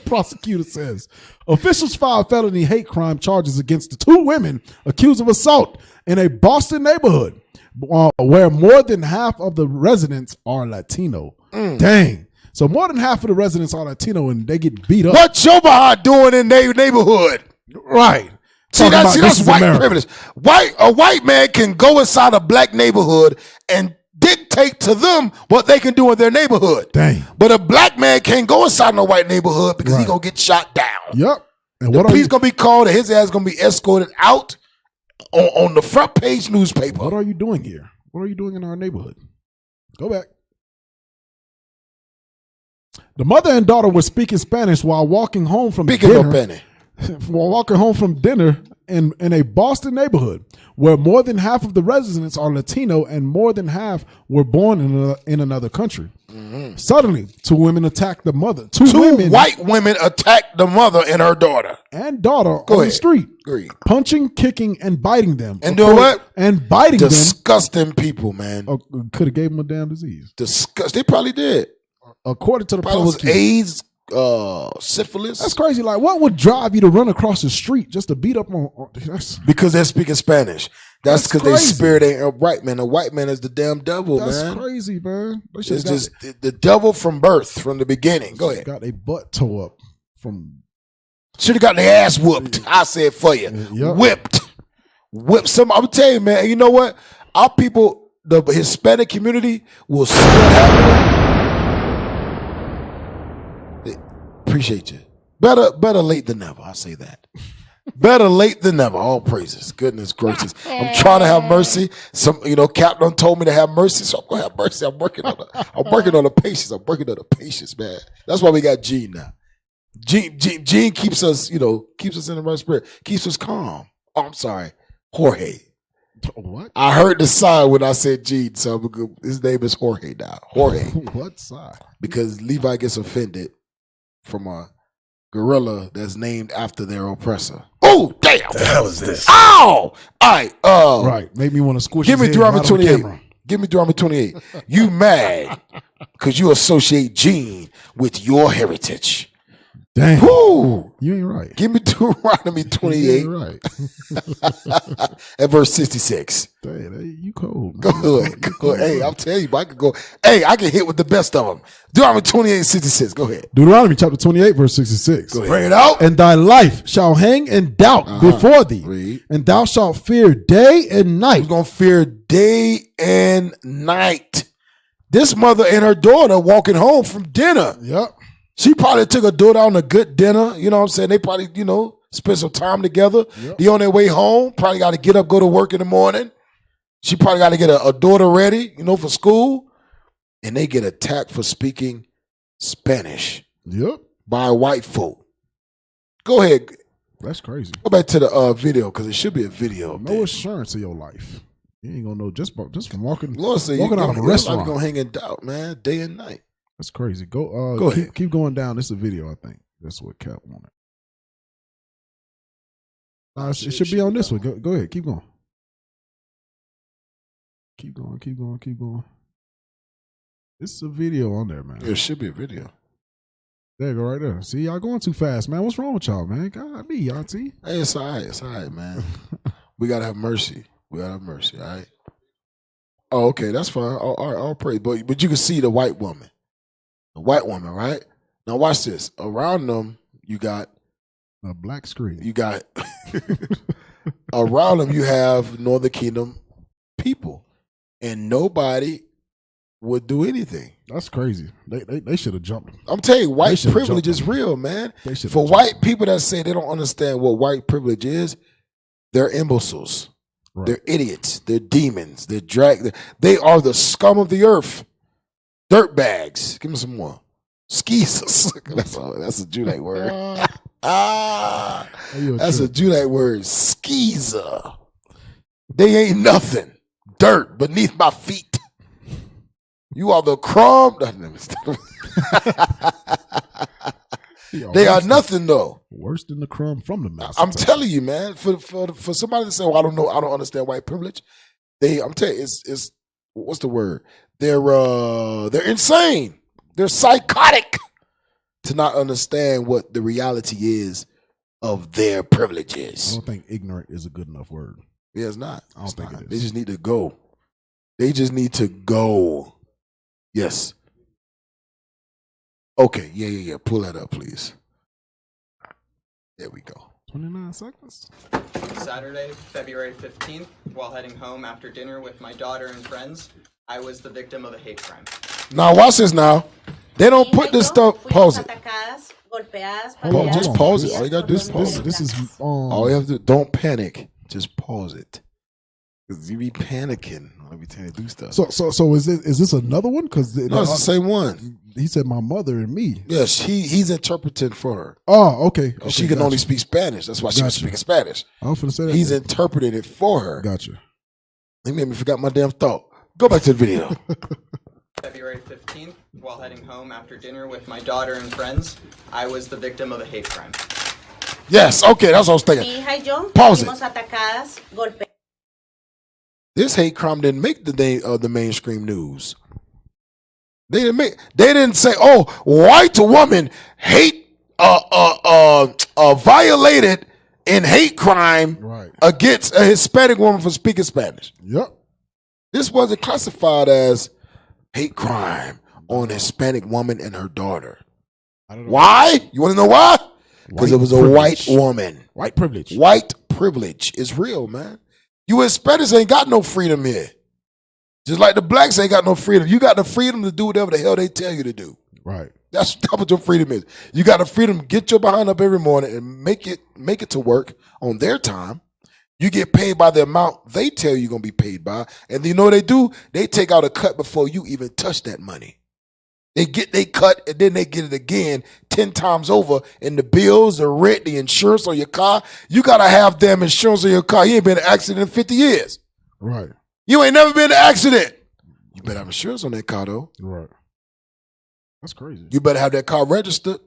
prosecutor says officials filed felony hate crime charges against the 2 women accused of assault in a Boston neighborhood where more than half of the residents are Latino. Dang. So more than half of the residents are Latino and they get beat up. What your behind doing in their neighborhood? Right. See, that's white privilege. A white man can go inside a black neighborhood and dictate to them what they can do in their neighborhood. Dang. But a black man can't go inside no white neighborhood because he's going to get shot down. Yep. And the police going to be called and his ass is going to be escorted out on the front page newspaper. What are you doing here? What are you doing in our neighborhood? Go back. The mother and daughter were speaking Spanish while walking home from dinner. While walking home from dinner in a Boston neighborhood where more than half of the residents are Latino and more than half were born in another country. Mm-hmm. Suddenly, 2 women attacked the mother. Two white women attacked the mother and her daughter. On the street. Agreed. Punching, kicking, and biting them. And doing what? And biting them. Disgusting people, man. Could have gave them a damn disease. They probably did. According to the probably was AIDS, syphilis. That's crazy. Like, what would drive you to run across the street just to beat up on because they're speaking Spanish. That's because their spirit ain't upright, man. The white man is the damn devil, man. That's crazy, man. It's just the devil from birth, from the beginning. Go ahead. Got a butt toe up from. Should have got their ass whooped. I said for you. Yep. Whipped some. I'm telling you, man. And you know what? Our people, the Hispanic community, will see what happening. Appreciate you. Better late than never. I say that. Better late than never. All praises. Goodness gracious. I'm trying to have mercy. Captain told me to have mercy, so I'm gonna have mercy. I'm working on the patience. I'm working on the patience, man. That's why we got Gene now. Gene keeps us, keeps us in the right spirit, keeps us calm. Oh, I'm sorry, Jorge. What? I heard the sign when I said Gene, so his name is Jorge now. Jorge. What sign? Because Levi gets offended from a gorilla that's named after their oppressor. Oh, damn. The hell is this? Ow! All right. Right. Made me want to squish Give me his head Deuteronomy right on 28. Give me Deuteronomy 28. You mad because you associate Gene with your heritage. Dang. Woo. You ain't right. Give me Deuteronomy 28. You ain't right. At verse 66. Dang, you cold. Go ahead. Hey, I'm telling you, I can go. Hey, I can hit with the best of them. Deuteronomy 28, 66. Go ahead. Deuteronomy chapter 28, verse 66. Go ahead. Bring it out. And thy life shall hang in doubt before thee. Read. And thou shalt fear day and night. You're going to fear day and night. This mother and her daughter walking home from dinner. Yep. She probably took her daughter on a good dinner. You know what I'm saying? They probably, spent some time together. Yep. They on their way home. Probably got to get up, go to work in the morning. She probably got to get a daughter ready, for school. And they get attacked for speaking Spanish. Yep. By white folk. Go ahead. That's crazy. Go back to the video because it should be a video. No assurance of your life. You ain't gonna know just from walking. Lord said walking out of a restaurant. You're gonna hang in doubt, man, day and night. That's crazy. Go ahead. Keep going down. This is a video, I think. That's what Cap wanted. It should be on this one. Go ahead. Keep going. Keep going. This is a video on there, man. It should be a video. There you go, right there. See, y'all going too fast, man. What's wrong with y'all, man? God, me, y'all, T. Hey, it's all right, man. We gotta have mercy. All right? Oh, okay, that's fine. All right, I'll pray. But you can see the white woman. The white woman, right? Now watch this. Around them, you got a black screen. You got around them, you have Northern Kingdom people, and nobody would do anything. That's crazy. They should have jumped. I'm telling you, white privilege is real, man. For white people that say they don't understand what white privilege is, they're imbeciles. Right. They're idiots. They're demons. They are the scum of the earth. Dirt bags. Give me some more. Skeezers. That's a Judite word. That's a Judite word. Skeezer. They ain't nothing. Dirt beneath my feet. You are the crumb. They are nothing though. Worse than the crumb from the mouse. I'm telling you, man. For somebody to say, "Well, I don't know. I don't understand white privilege." I'm telling you, it's what's the word? They're insane. They're psychotic to not understand what the reality is of their privileges. I don't think ignorant is a good enough word. Yeah, it's not. I don't think it is. They just need to go. They just need to go. Yes. Okay. Yeah. Pull that up, please. There we go. 29 seconds. Saturday, February 15th, while heading home after dinner with my daughter and friends, I was the victim of a hate crime. Now watch this now. They don't put this stuff. Pause it. Just pause it. All you gotta do is pause it. This is all you have to do. Don't panic. Just pause it. Cause you be panicking every time you do stuff. So is this another one? Because no, it's the same one. He said my mother and me. Yes, he's interpreting for her. Oh, okay. She can only speak Spanish. That's why she was speaking Spanish. I was gonna say that. He's interpreting it for her. Gotcha. He made me forgot my damn thought. Go back to the video. February 15th, while heading home after dinner with my daughter and friends, I was the victim of a hate crime. Yes, okay, that's what I was thinking. Pause it. This hate crime didn't make the mainstream news. They didn't say, "Oh, white woman violated in hate crime against a Hispanic woman for speaking Spanish." Yep. This wasn't classified as hate crime on a Hispanic woman and her daughter. I don't know. Why? You want to know why? Because it was a white woman. White privilege. White privilege is real, man. You Hispanics ain't got no freedom here. Just like the blacks ain't got no freedom. You got the freedom to do whatever the hell they tell you to do. Right. That's what your freedom is. You got the freedom to get your behind up every morning and make it to work on their time. You get paid by the amount they tell you going to be paid by. And you know what they do? They take out a cut before you even touch that money. They get they cut and then they get it again 10 times over in the bills, the rent, the insurance on your car. You got to have damn insurance on your car. You ain't been in an accident in 50 years. Right. You ain't never been in an accident. You better have insurance on that car, though. Right. That's crazy. You better have that car registered.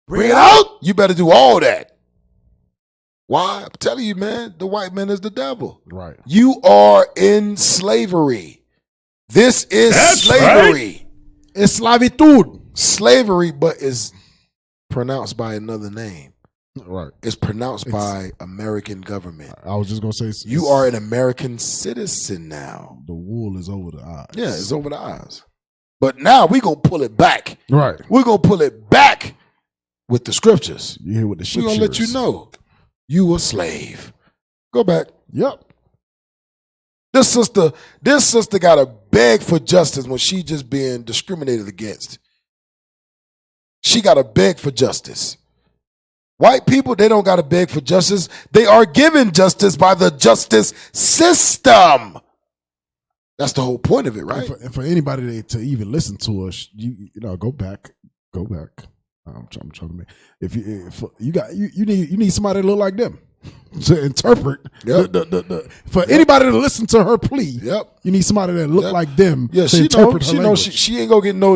Bring it out. You better do all that. Why? I'm telling you, man, the white man is the devil. Right. You are in slavery. This is slavery. Right. Esclavitud. Slavery, but is pronounced by another name. Right. It's pronounced by American government. I was just going to say. You are an American citizen now. The wool is over the eyes. Yeah, it's over the eyes. But now we're going to pull it back. Right. We're going to pull it back with the scriptures. You hear what the We're going to let you know you a slave. Go back. Yep. This sister got to beg for justice when she just being discriminated against. She got to beg for justice. White people, they don't got to beg for justice. They are given justice by the justice system. That's the whole point of it, right? And for anybody to even listen to us, you know, go back. I'm trying to make. If you need somebody to look like them to interpret. Yep. For anybody to listen to her plea, yep, you need somebody that look like them. Yeah, to interpret her language. She ain't gonna get no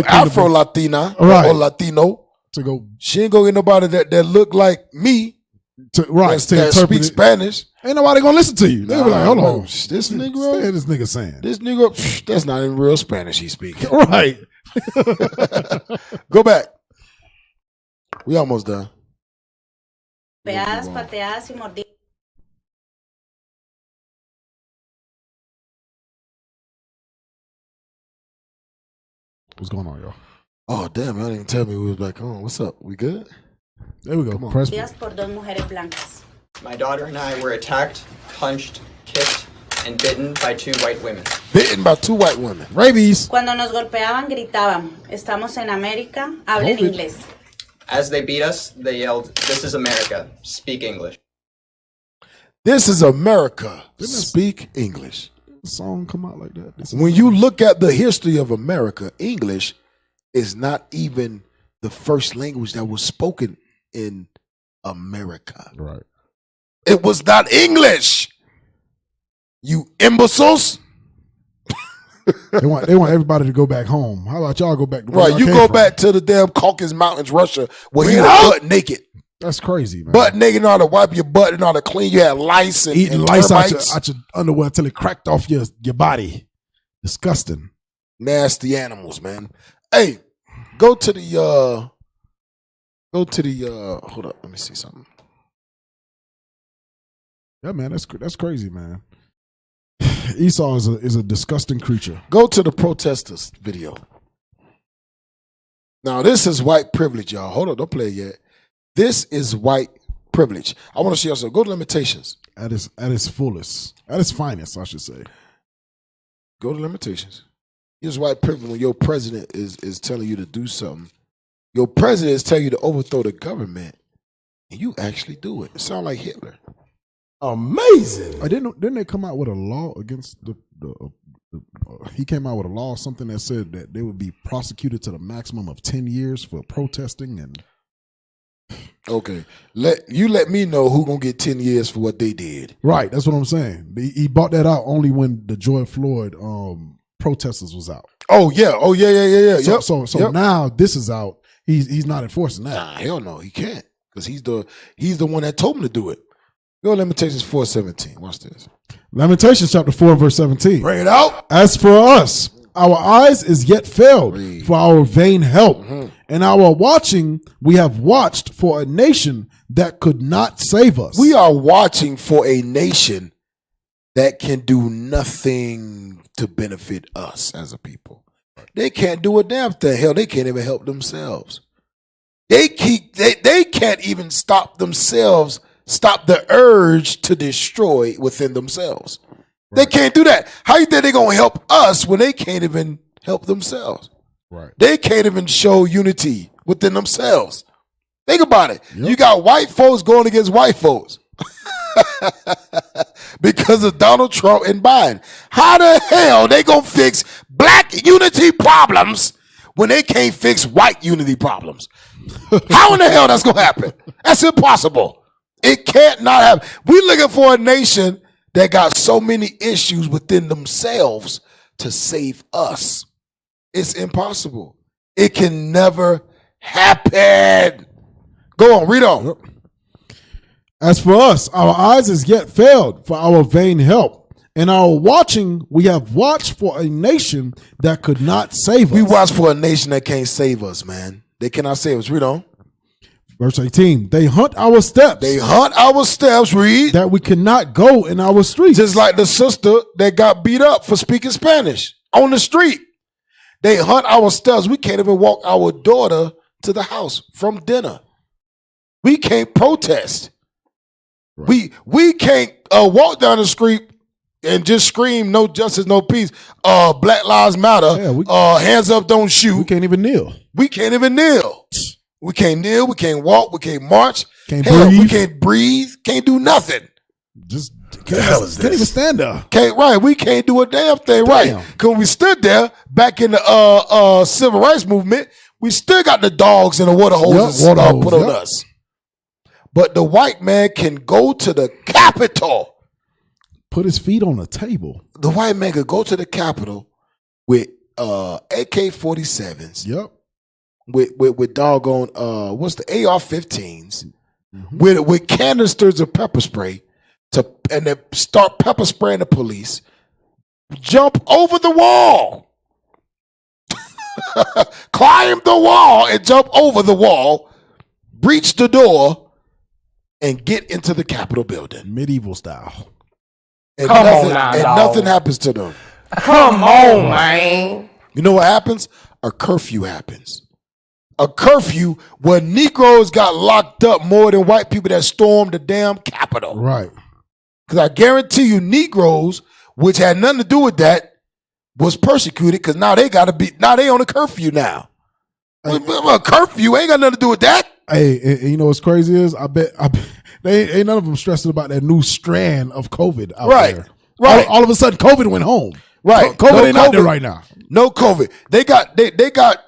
Afro Latina or Latino to go. She ain't gonna get nobody that look like me. That speak Spanish. Ain't nobody gonna listen to you. They'll be like, hold on, this nigga, this nigga saying this nigga, that's not in real Spanish he's speaking. Right. Go back. We almost done. Pateadas y mordidas. What's going on, y'all? Oh, damn, y'all didn't even tell me we was back on. What's up? We good? There we go. Por dos mujeres blancas. My daughter and I were attacked, punched, kicked, and bitten by 2 white women. Bitten by 2 white women. Rabies. Cuando nos golpeaban, gritaban, estamos en América, hablen inglés. As they beat us, they yelled, "This is America. Speak English." This is America. Speak English. The song come out like that. When you look at the history of America, English is not even the first language that was spoken in America. Right. It was not English. You imbeciles. They want everybody to go back home. How about y'all go back to where Right, y'all you came go from? back to the damn Caucasus Mountains, Russia, where you were butt naked. That's crazy, man. Butt naked, know how to wipe your butt and know how to clean. You had lice and Eating and lice termites. out your underwear until it cracked off your body. Disgusting. Nasty animals, man. Hey, go to the hold up, let me see something. Yeah, man, that's crazy, man. Esau is a disgusting creature. Go to the protesters video. Now, this is white privilege, y'all. Hold on, don't play it yet. This is white privilege. I want to show you something. Go to Limitations. At its fullest. At its finest, I should say. Go to Limitations. Here's white privilege when your president is telling you to do something. Your president is telling you to overthrow the government, and you actually do it. It sounds like Hitler. Amazing. Didn't they come out with a law against the he came out with a law or something that said that they would be prosecuted to the maximum of 10 years for protesting and Okay. Let me know who gonna get 10 years for what they did. Right, that's what I'm saying. He bought that out only when the George Floyd protesters was out. Oh yeah. So now this is out. He's not enforcing that. Nah, hell no, he can't. Because he's the one that told him to do it. Go to Lamentations 4:17. Watch this. Lamentations chapter 4 verse 17. Bring it out. As for us, our eyes is yet failed for our vain help. Mm-hmm. And our watching, we have watched for a nation that could not save us. We are watching for a nation that can do nothing to benefit us as a people. They can't do a damn thing. Hell, they can't even help themselves. They can't even stop themselves, stop the urge to destroy within themselves. Right. They can't do that. How you think they're going to help us when they can't even help themselves? Right. They can't even show unity within themselves. Think about it. Yep. You got white folks going against white folks because of Donald Trump and Biden. How the hell they going to fix black unity problems when they can't fix white unity problems? How in the hell that's going to happen? That's impossible. It can't not happen. We're looking for a nation that got so many issues within themselves to save us. It's impossible. It can never happen. Go on, read on. Yep. As for us, our eyes is yet failed for our vain help. And our watching, we have watched for a nation that could not save us. We watch for a nation that can't save us, man. They cannot save us. Read on. Verse 18, they hunt our steps. They hunt our steps, read. That we cannot go in our streets. Just like the sister that got beat up for speaking Spanish on the street. They hunt our steps. We can't even walk our daughter to the house from dinner. We can't protest. Right. We can't walk down the street and just scream no justice, no peace. Black Lives Matter. Yeah, hands up, don't shoot. We can't even kneel. We can't even kneel. We can't kneel. We can't walk. We can't march. Can't breathe. We can't breathe. Can't do nothing. Just can't even stand up. Right. We can't do a damn thing. Right. Because we stood there back in the civil rights movement. We still got the dogs and the water hoses put on us. But the white man can go to the Capitol. Put his feet on the table. The white man could go to the Capitol with AK-47s. Yep. With doggone what's the AR-15s with canisters of pepper spray and then start pepper spraying the police, jump over the wall, climb the wall and jump over the wall, breach the door, and get into the Capitol building. Medieval style. And nothing happens to them. Come on, man. You know what happens? A curfew happens. A curfew where Negroes got locked up more than white people that stormed the damn Capitol. Right. Because I guarantee you Negroes, which had nothing to do with that, was persecuted because now they on a curfew now. A curfew ain't got nothing to do with that. Hey, and you know what's crazy is I bet they ain't none of them stressing about that new strand of COVID out there. Right. All of a sudden COVID went home. Right. COVID ain't out there right now. No COVID. They got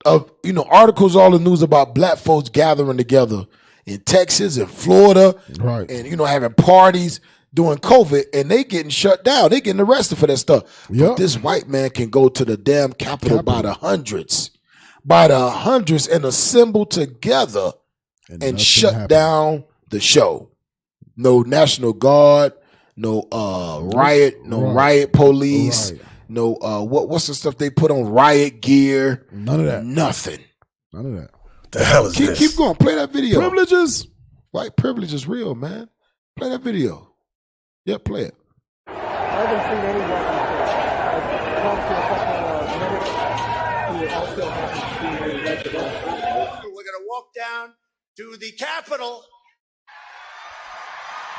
of articles all the news about black folks gathering together in Texas and Florida, right? And having parties during COVID, and they getting shut down. They getting arrested for that stuff. Yep. But this white man can go to the damn Capitol by the hundreds, and assemble together and shut down the show. No National Guard, no riot police, no what's the stuff they put on riot gear? None of that. Nothing. None of that. The hell is this? Keep going. Play that video. Privileges. White privilege is real, man. Play that video. Yeah, play it. I haven't seen any weapons here. I've talked to a couple of medics who also haven't seen any weapons. We're going to walk down to the Capitol.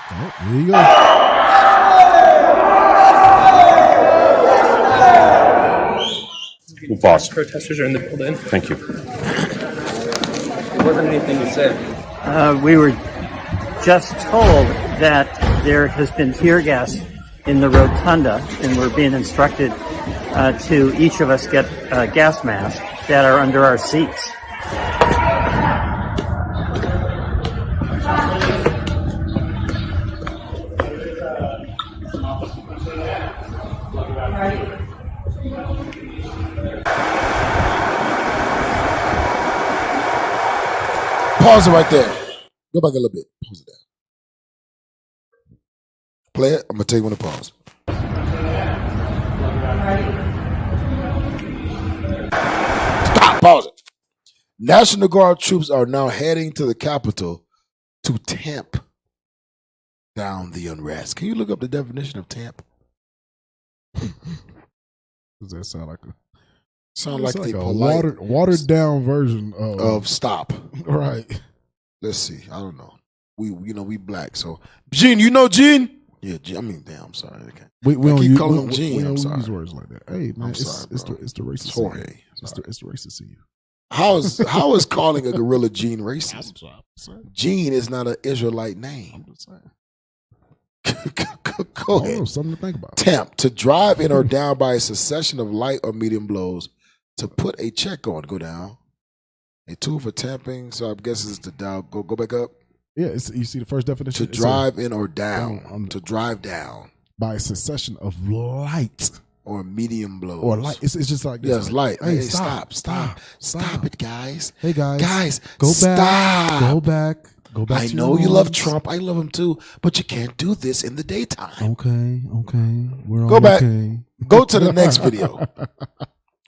Oh, here you go. We'll pause. Protesters are in the building. Thank you. There wasn't anything to say. We were just told that there has been tear gas in the rotunda, and we're being instructed to each of us get gas masks that are under our seats. Pause it right there. Go back a little bit. Pause it there. Play it. I'm going to tell you when to pause. Stop. Pause it. National Guard troops are now heading to the Capitol to tamp down the unrest. Can you look up the definition of tamp? Does that sound like a watered down version of stop? Right. Let's see. I don't know. We black. So Gene, Gene? Yeah, Gene. I mean, damn. I'm sorry. We don't keep use, calling him we Gene. don't I'm sorry. use words like that. Hey man, it's the racist. Jorge. It's the racist in you. How is calling a gorilla Gene racist? Gene is not an Israelite name. I'm just saying. Go ahead. Something to think about. Tamp, to drive in or down by a succession of light or medium blows. To put a check on, go down. A tool for tamping. So I guess it's the down. Go back up. Yeah, you see the first definition. To drive in or down. To drive down by a succession of light or medium blows. Or light. It's just like this. Yeah, it's light. Hey, stop it, guys. Hey guys, go back. Stop. Go back. I know you love Trump. I love him too, but you can't do this in the daytime. Okay. We're all go back. Okay. Go to the next video.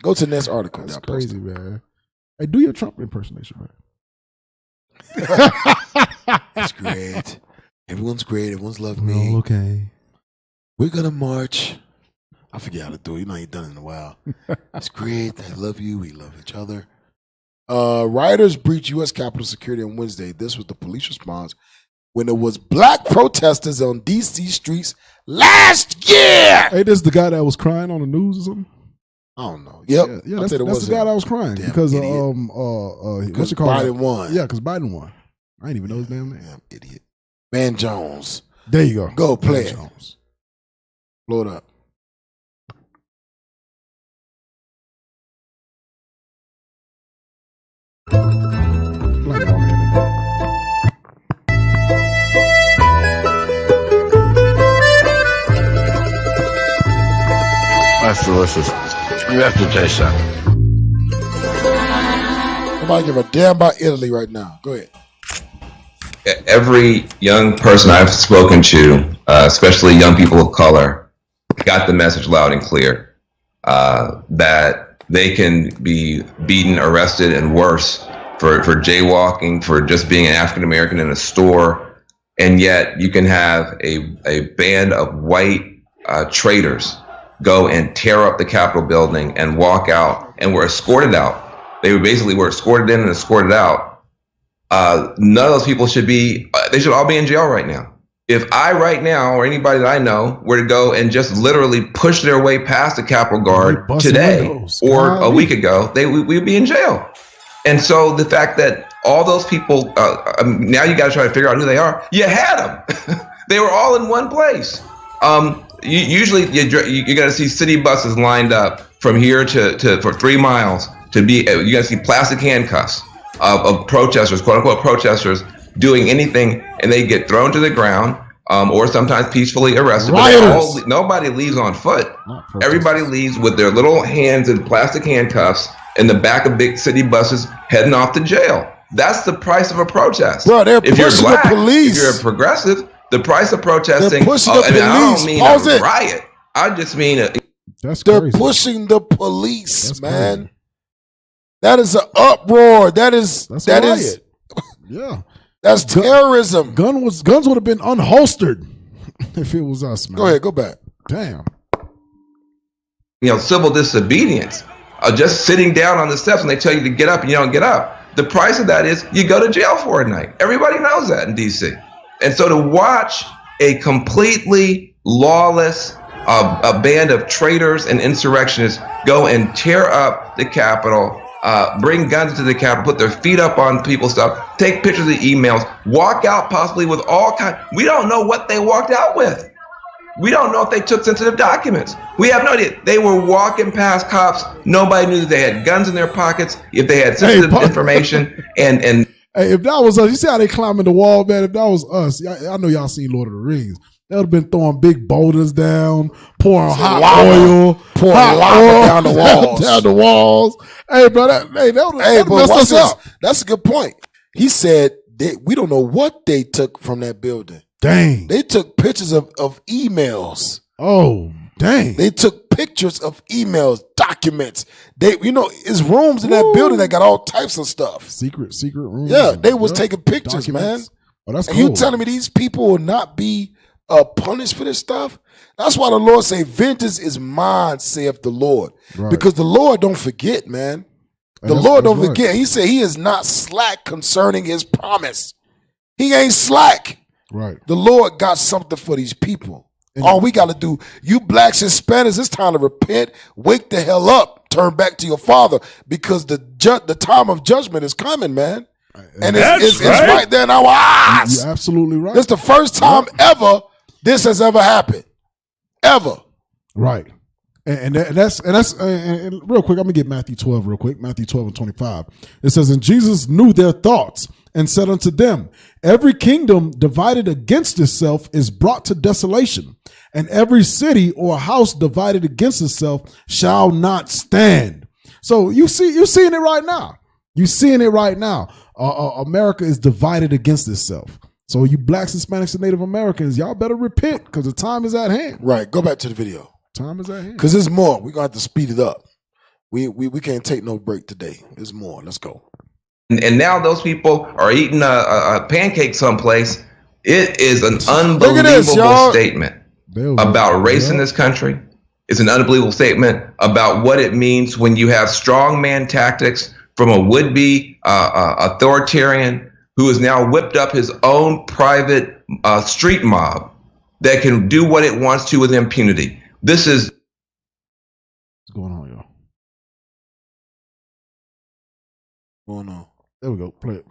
Go to the next article. That's crazy, man. Hey, do your Trump impersonation, man. It's great. Everyone's great. Everyone's loved We're me. all okay. We're gonna march. I forget how to do it. You ain't done it in a while. It's great. I love you. We love each other. Rioters breached U.S. Capitol security on Wednesday. This was the police response when there was black protesters on D.C. streets last year. Hey, this is the guy that was crying on the news or something? I don't know. Yep. Yeah, that's the guy that was crying because because Biden won. Yeah, because Biden won. I didn't even know his damn name. Damn idiot. Van Jones. There you go. Go play Van it. Jones. Blow it up. That's delicious. You have to taste that. Nobody give a damn about Italy right now. Go ahead. Every young person I've spoken to, especially young people of color, got the message loud and clear that they can be beaten, arrested, and worse for jaywalking, for just being an African American in a store, and yet you can have a band of white traitors go and tear up the Capitol building and walk out, and were escorted out. They were escorted in and escorted out. None of those people should be, they should all be in jail right now. If I right now, or anybody that I know, were to go and just literally push their way past the Capitol Guard today or a week ago, we would be in jail. And so the fact that all those people, now you got to try to figure out who they are. You had them. They were all in one place. Usually you got to see city buses lined up from here for 3 miles to be. You're gonna see plastic handcuffs of protesters, quote unquote protesters, doing anything, and they get thrown to the ground, or sometimes peacefully arrested. But nobody leaves on foot. Everybody leaves with their little hands in plastic handcuffs in the back of big city buses, heading off to jail. That's the price of a protest. Bro, they're if you're pushing black, the police. if you're a progressive, the price of protesting. They're pushing the police. I don't mean Pause a it. riot. I just mean they're pushing the police, man. Crazy. That is an uproar. That is yeah. That's terrorism. Guns would have been unholstered if it was us, man. Go ahead, go back. Damn. Civil disobedience. Just sitting down on the steps and they tell you to get up and you don't get up. The price of that is you go to jail for a night. Everybody knows that in D.C. And so to watch a completely lawless a band of traitors and insurrectionists go and tear up the Capitol, bring guns to the Capitol, put their feet up on people's stuff, take pictures of the emails, walk out possibly with all kinds. We don't know what they walked out with. We don't know if they took sensitive documents. We have no idea. They were walking past cops. Nobody knew that they had guns in their pockets, if they had sensitive information. And hey, if that was us, you see how they climbing the wall, man? If that was us, I know y'all seen Lord of the Rings. They would have been throwing big boulders down, pouring hot oil, pouring lava down the walls. Down the walls. Hey, bro, that messed us up. That's a good point. He said we don't know what they took from that building. Dang. They took pictures of emails. Oh, dang. They took pictures of emails, documents. It's rooms in that building that got all types of stuff. Secret rooms. Yeah, they was taking pictures, documents. Man. Oh, that's and cool. You telling me these people will not be punished for this stuff? That's why the Lord say, vengeance is mine, saith the Lord. Right. Because the Lord don't forget, man. The Lord don't forget. He said he is not slack concerning his promise. He ain't slack. Right. The Lord got something for these people. And all we got to do, you blacks and Hispanics, it's time to repent, wake the hell up, turn back to your Father, because the time of judgment is coming, man. And it's right there in our eyes. You're absolutely right. It's the first time ever this has ever happened. Ever. Right. And that's real quick, I'm gonna get Matthew 12 real quick. Matthew 12 and 25. It says, and Jesus knew their thoughts and said unto them, every kingdom divided against itself is brought to desolation, and every city or house divided against itself shall not stand. So you're seeing it right now. You're seeing it right now. America is divided against itself. So you blacks, Hispanics, and Native Americans, y'all better repent because the time is at hand. Right. Go back to the video. Time is at hand. Because there's more. We're going to have to speed it up. We can't take no break today. There's more. Let's go. And now those people are eating a pancake someplace. It is an unbelievable statement about race in this country. It's an unbelievable statement about what it means when you have strongman tactics from a would-be authoritarian who has now whipped up his own private street mob that can do what it wants to with impunity. This is what's going on, y'all. Going on. There we go. Play it.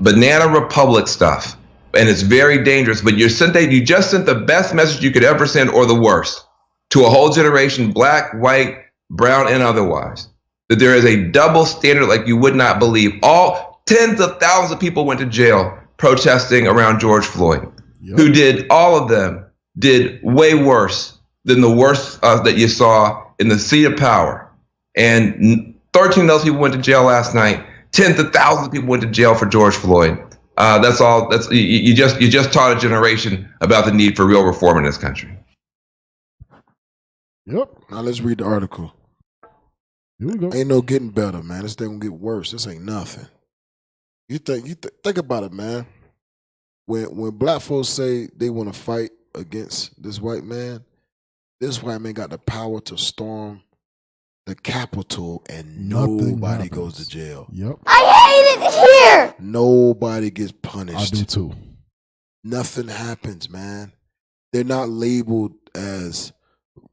Banana Republic stuff, and it's very dangerous. But you just sent the best message you could ever send, or the worst, to a whole generation, black, white, brown, and otherwise. That there is a double standard like you would not believe. All tens of thousands of people went to jail protesting around George Floyd, who did, all of them did way worse than the worst that you saw in the seat of power. And 13 of those people went to jail last night. Tens of thousands of people went to jail for George Floyd. That's all. You just taught a generation about the need for real reform in this country. Yep. Now let's read the article. Here we go. Ain't no getting better, man. This thing gonna get worse. This ain't nothing. You think about it, man. When black folks say they want to fight against this white man got the power to storm the Capitol and nobody goes to jail. Yep. I hate it here. Nobody gets punished. I do too. Nothing happens, man. They're not labeled as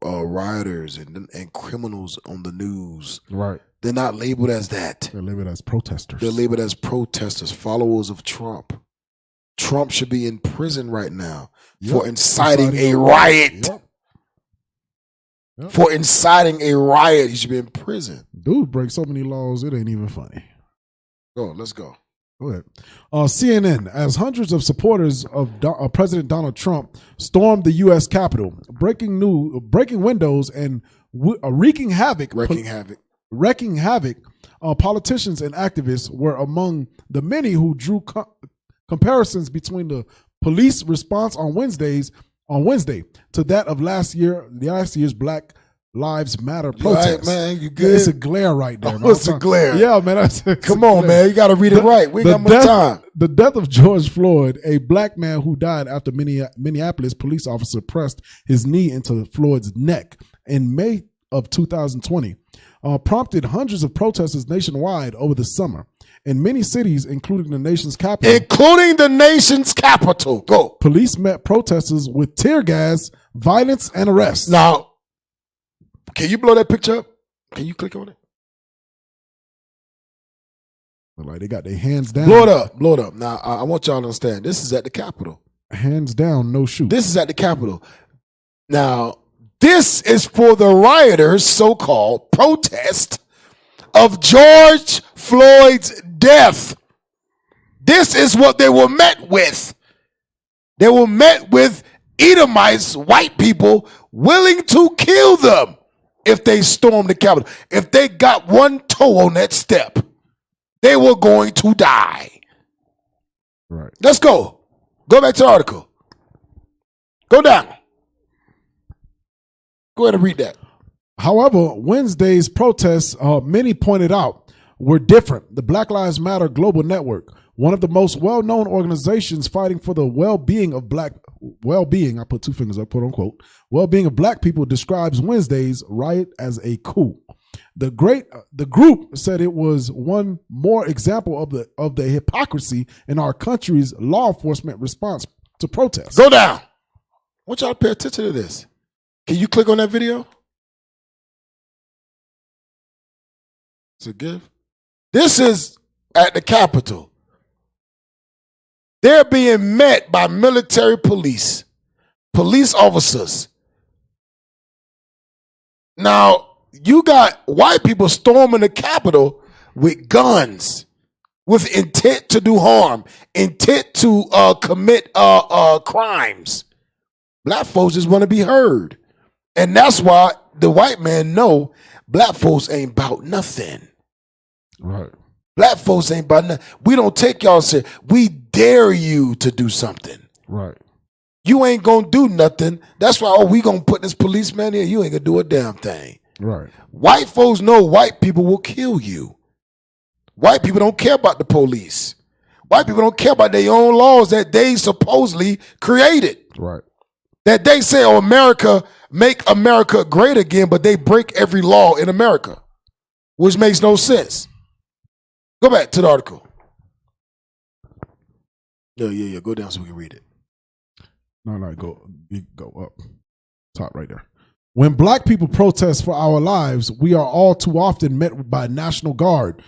rioters and criminals on the news. Right. They're not labeled as that. They're labeled as protesters. They're labeled as protesters, followers of Trump. Trump should be in prison right now for inciting a riot. Yep. for inciting a riot. He should be in prison. Dude breaks so many laws, it ain't even funny. Go, let's go. Go ahead. CNN, as hundreds of supporters of President Donald Trump stormed the U.S. Capitol, breaking windows and wreaking havoc. Politicians and activists were among the many who drew comparisons between the police response on Wednesday to that of last year's Black Lives Matter protest. Right, man, you good? It's a glare right there. Man. It's a glare. Yeah, man. Come on, man. You got to read it right. We ain't got much time. The death of George Floyd, a black man who died after Minneapolis police officer pressed his knee into Floyd's neck in May of 2020, prompted hundreds of protesters nationwide over the summer. In many cities, including the nation's capital. Go. Police met protesters with tear gas, violence, and arrests. Now, can you blow that picture up? Can you click on it? Like they got their hands down. Blow it up. Blow it up. Now, I want y'all to understand. This is at the Capitol. Hands down, no shoot. This is at the Capitol. Now, this is for the rioters' so-called protest of George Floyd's death. This is what they were met with. They were met with Edomites, white people, willing to kill them if they stormed the Capitol. If they got one toe on that step, they were going to die. Right. Let's go. Go back to the article. Go down. Go ahead and read that. However, Wednesday's protests, many pointed out, were different. The Black Lives Matter Global Network, one of the most well-known organizations fighting for the well-being of I put two fingers up, quote unquote, well-being of black people, describes Wednesday's riot as a coup. The group said it was one more example of the hypocrisy in our country's law enforcement response to protests. Go down. I want y'all to pay attention to this. Can you click on that video? Is it good? This is at the Capitol. They're being met by military police officers. Now, you got white people storming the Capitol with guns, with intent to do harm, intent to commit crimes. Black folks just want to be heard. And that's why the white man know black folks ain't about nothing. Right. Black folks ain't about nothing. We don't take y'all serious. We dare you to do something. Right. You ain't gonna do nothing. That's why, we gonna put this policeman here. You ain't gonna do a damn thing. Right. White folks know white people will kill you. White people don't care about the police. White people don't care about their own laws that they supposedly created. Right. That they say, America, make America great again, but they break every law in America, which makes no sense. Go back to the article. Yeah. Go down so we can read it. No, go up. Top right there. When black people protest for our lives, we are all too often met by National Guard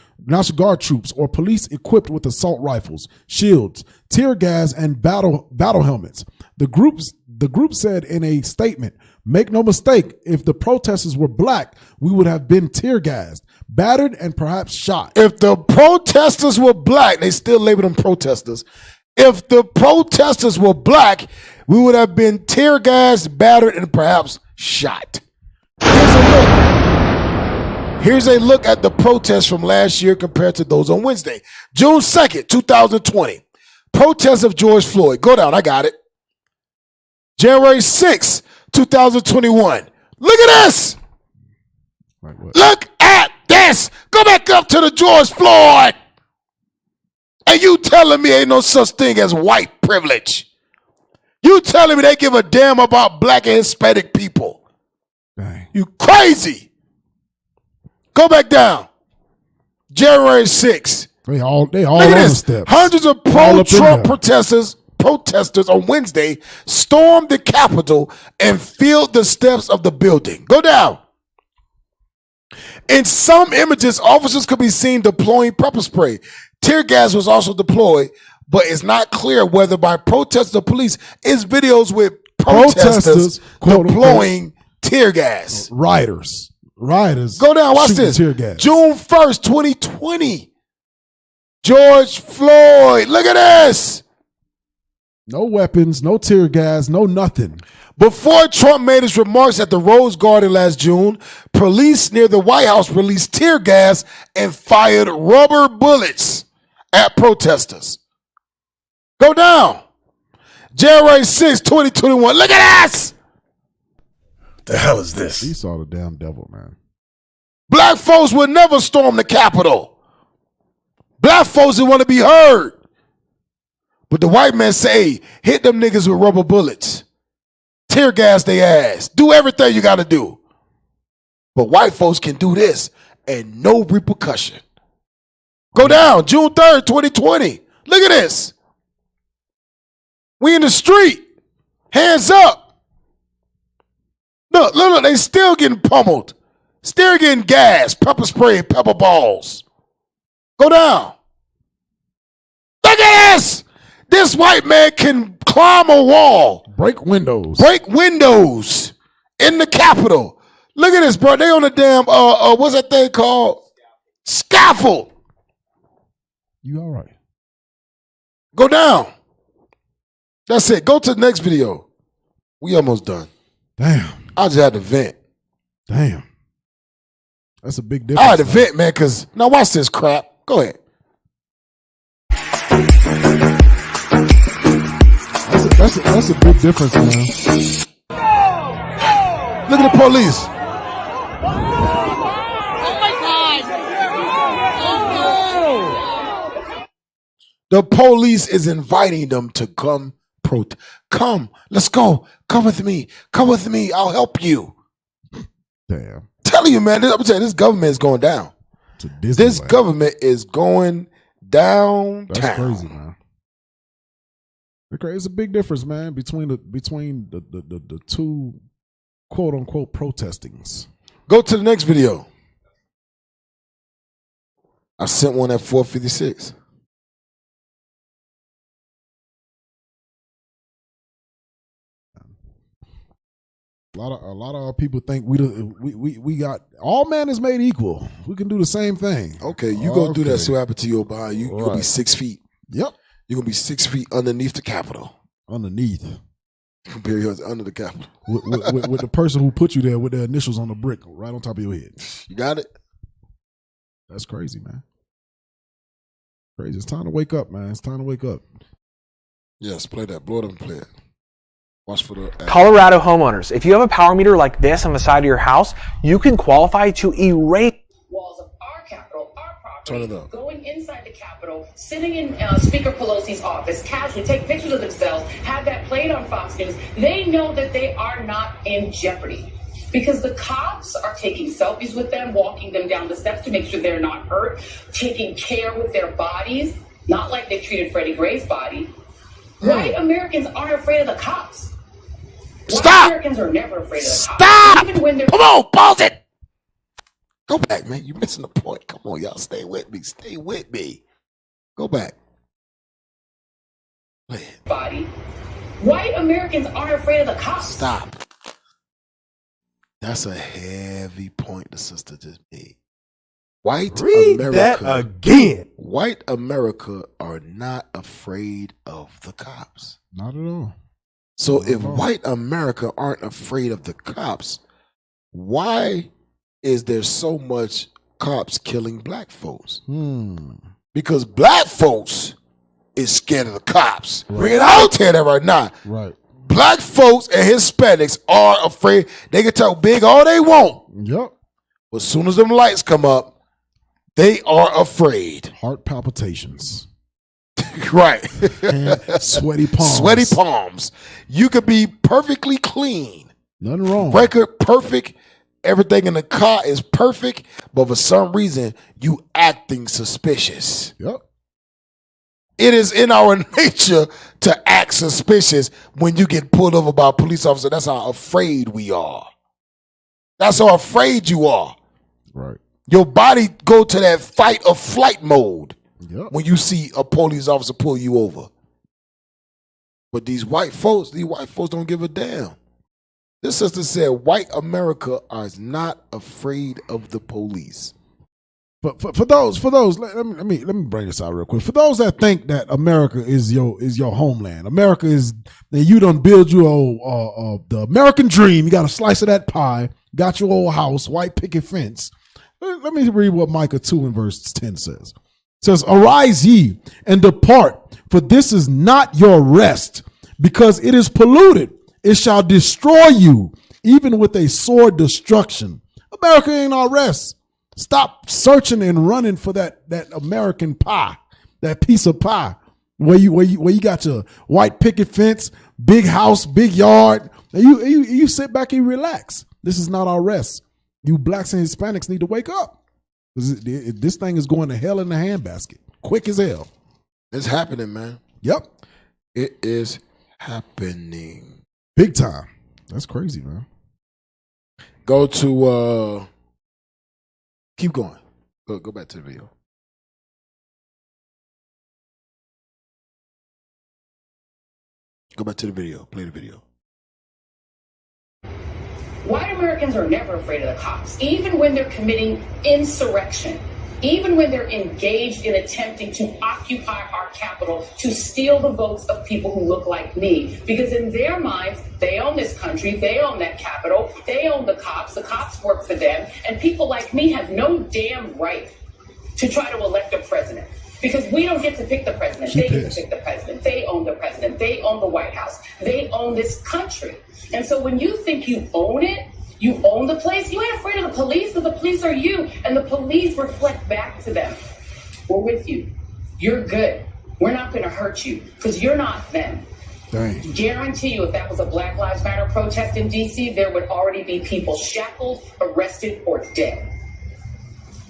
troops or police equipped with assault rifles, shields, tear gas, and battle helmets. The group said in a statement, "Make no mistake, if the protesters were black, we would have been tear gassed, battered, and perhaps shot." If the protesters were black, they still label them protesters. If the protesters were black, we would have been tear gassed, battered, and perhaps shot. Here's a look at the protests from last year compared to those on Wednesday. June 2nd, 2020. Protests of George Floyd. Go down, I got it. January 6th, 2021. Look at this. Look at this. Go back up to the George Floyd. And you telling me ain't no such thing as white privilege. You telling me they give a damn about black and Hispanic people. Dang. You crazy. Go back down. January 6th. They all Look at on this. the steps. Hundreds of pro-Trump protesters on Wednesday stormed the Capitol and filled the steps of the building. Go down. In some images, officers could be seen deploying pepper spray. Tear gas was also deployed, but it's not clear whether by protesters or police. It's videos with protesters deploying tear gas. Rioters. Go down, watch shooting this. Tear gas. June 1st, 2020. George Floyd. Look at this. No weapons, no tear gas, no nothing. Before Trump made his remarks at the Rose Garden last June, police near the White House released tear gas and fired rubber bullets at protesters. Go down. January 6, 2021. Look at this. The hell is this? He saw the damn devil, man. Black folks would never storm the Capitol. Black folks that want to be heard. But the white man say, hit them niggas with rubber bullets. Tear gas they ass. Do everything you got to do. But white folks can do this and no repercussion. Go down, June 3rd, 2020. Look at this. We in the street. Hands up. Look, they still getting pummeled. Still getting gas, pepper spray, pepper balls. Go down. Look at this. This white man can climb a wall. Break windows. Break windows in the Capitol. Look at this, bro. They on the damn, what's that thing called? Scaffold. You all right? Go down. That's it. Go to the next video. We almost done. Damn. I just had to vent. Damn. That's a big difference. I had to vent, man, because now watch this crap. Go ahead. That's a big difference, man. Look at the police. The police is inviting them to come. Come, let's go. Come with me. Come with me. I'll help you. Damn. Telling you, man. I'm telling you, this government is going down. This government is going down. That's crazy, man. It's a big difference, man, between the two quote unquote protestings. Go to the next video. I sent one at 4:56. A lot of people think we got all man is made equal. We can do the same thing. Okay, you gonna do that? So what happened to your body? You gonna be 6 feet. Yep. You're gonna be 6 feet underneath the Capitol. Underneath. Compare yours under the Capitol. with the person who put you there with their initials on the brick right on top of your head. You got it? That's crazy, man. Crazy. It's time to wake up, man. It's time to wake up. Yes, play that. Blow it up and play it. Watch for the Colorado homeowners, if you have a power meter like this on the side of your house, you can qualify to erase walls of our Capitol, our property, turn it up. Going inside the Capitol, sitting in Speaker Pelosi's office, casually take pictures of themselves, have that played on Fox News. They know that they are not in jeopardy because the cops are taking selfies with them, walking them down the steps to make sure they're not hurt, taking care with their bodies, not like they treated Freddie Gray's body. White Americans aren't afraid of the cops. Stop! Americans are never afraid of the Stop! cops. Even when they're Come on, pause it. Go back, man. You're missing the point. Come on, y'all. Stay with me. Stay with me. Go back. Play it. Body. White Americans aren't afraid of the cops. Stop. That's a heavy point the sister just made. White Read America that again. White America are not afraid of the cops. Not at all. So if white America aren't afraid of the cops, why is there so much cops killing black folks? Because black folks is scared of the cops. Right. I'll tell you that right now. Right. Black folks and Hispanics are afraid. They can talk big all they want. Yep. But as soon as them lights come up, they are afraid. Heart palpitations. Right. And sweaty palms. Sweaty palms. You could be perfectly clean. Nothing wrong. Record perfect. Everything in the car is perfect. But for some reason, you acting suspicious. Yep. It is in our nature to act suspicious when you get pulled over by a police officer. That's how afraid we are. That's how afraid you are. Right. Your body go to that fight or flight mode. Yep. When you see a police officer pull you over. But these white folks don't give a damn. This sister said, white America is not afraid of the police. But for those, let me bring this out real quick. For those that think that America is your homeland, America is that you done build you the American dream. You got a slice of that pie, got your old house, white picket fence. Let me read what Micah 2 and verse 10 says. It says, "Arise ye and depart, for this is not your rest, because it is polluted. It shall destroy you, even with a sore destruction." America ain't our rest. Stop searching and running for that American pie, that piece of pie where you got your white picket fence, big house, big yard. And you sit back and relax. This is not our rest. You blacks and Hispanics need to wake up. This thing is going to hell in the handbasket, quick as hell. It's happening, man. Yep, it is happening, big time. That's crazy, man. Go to. Keep going. Go back to the video. Go back to the video. Play the video. White Americans are never afraid of the cops, even when they're committing insurrection, even when they're engaged in attempting to occupy our capital to steal the votes of people who look like me. Because in their minds, they own this country, they own that capital, they own the cops work for them, and people like me have no damn right to try to elect a president. Because we don't get to pick the president. They get to pick the president. They own the president. They own the White House. They own this country. And so when you think you own it, you own the place, you ain't afraid of the police, because the police are you, and the police reflect back to them. We're with you. You're good. We're not going to hurt you, because you're not them. Dang. Guarantee you, if that was a Black Lives Matter protest in D.C., there would already be people shackled, arrested, or dead.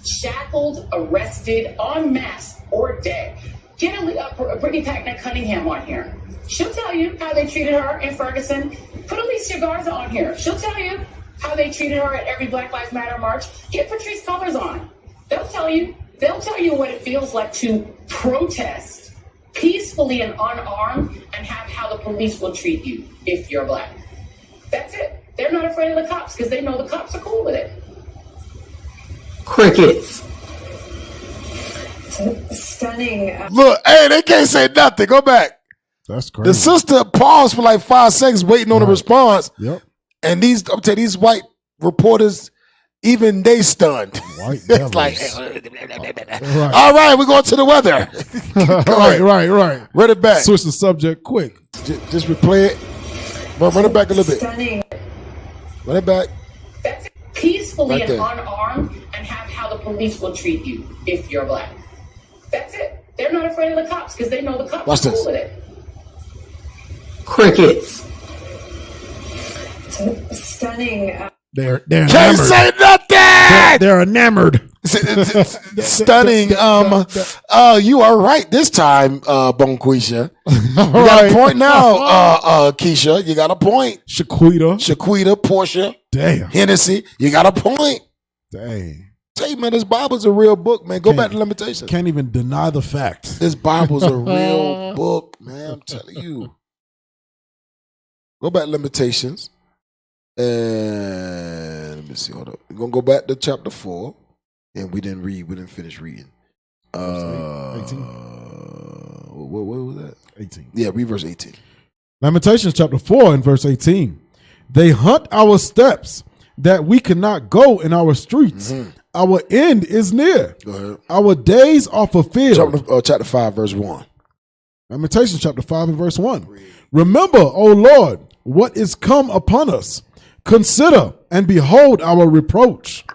Shackled, arrested, en masse, or dead. Get Brittany Packnett Cunningham on here. She'll tell you how they treated her in Ferguson. Put Alicia Garza on here. She'll tell you how they treated her at every Black Lives Matter march. Get Patrice Cullors on. They'll tell you what it feels like to protest peacefully and unarmed and have how the police will treat you if you're black. That's it. They're not afraid of the cops because they know the cops are cool with it. Crickets. Stunning. Look, hey, they can't say nothing. Go back. That's crazy. The sister paused for like 5 seconds waiting on the response. Yep. And these white reporters, even they stunned. White it's like, right. All right, we're going to the weather. right. Run it back. Switch the subject quick. Just replay it. Run it back a little bit. Stunning. Run it back. That's it. Peacefully Right and there. unarmed and have how the police will treat you if you're black. That's it. They're not afraid of the cops because they know the cops Watch are cool this. with it. Crickets. Stunning. They're Can't enamored. say nothing. They're enamored. Stunning. You are right this time, Bonquisha. You got a point now, Keisha. You got a point. Shaquita, Portia. Damn. Hennessy. You got a point. Dang. Tell you, man, this Bible's a real book, man. Go back to Limitations. Can't even deny the fact. This Bible's a real book, man. I'm telling you. Go back to Limitations. And let me see. Hold up. We're gonna go back to chapter 4. And we didn't finish reading. 18. What was that? 18. Yeah, read verse 18. Lamentations chapter 4 and verse 18. They hunt our steps that we cannot go in our streets. Mm-hmm. Our end is near. Go ahead. Our days are fulfilled. Chapter 5, verse 1. Lamentations chapter 5 and verse 1. Remember, O Lord, what is come upon us. Consider and behold our reproach.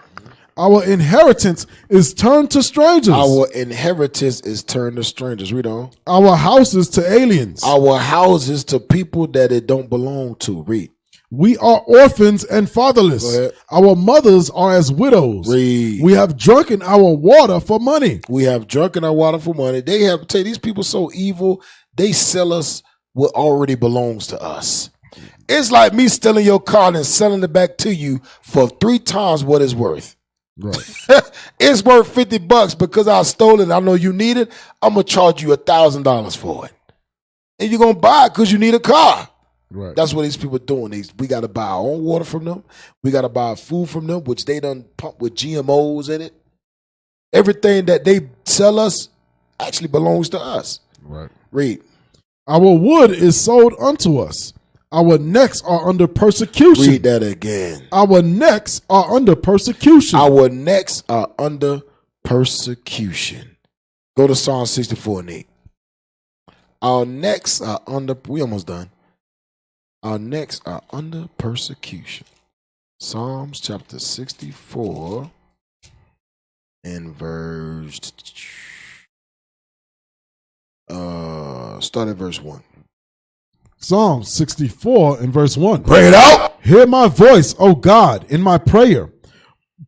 Our inheritance is turned to strangers. Our inheritance is turned to strangers. Read on. Our houses to aliens. Our houses to people that it don't belong to. Read. We are orphans and fatherless. Go ahead. Our mothers are as widows. Read. We have drunken our water for money. We have drunken our water for money. They have, tell you, these people so evil, they sell us what already belongs to us. It's like me stealing your car and selling it back to you for 3 times what it's worth. Right. It's worth $50 because I stole it. I know you need it. I'm going to charge you $1,000 for it. And you're going to buy it because you need a car. Right. That's what these people are doing. We got to buy our own water from them. We got to buy food from them, which they done pump with GMOs in it. Everything that they sell us actually belongs to us. Right. Read. Our wood is sold unto us. Our necks are under persecution. Read that again. Our necks are under persecution. Our necks are under persecution. Go to Psalm 64, Nate. Our necks are under, we almost done. Our necks are under persecution. Psalms chapter 64 and verse, start at verse 1. Psalm 64 and verse 1. Bring it out. Hear my voice, O God, in my prayer.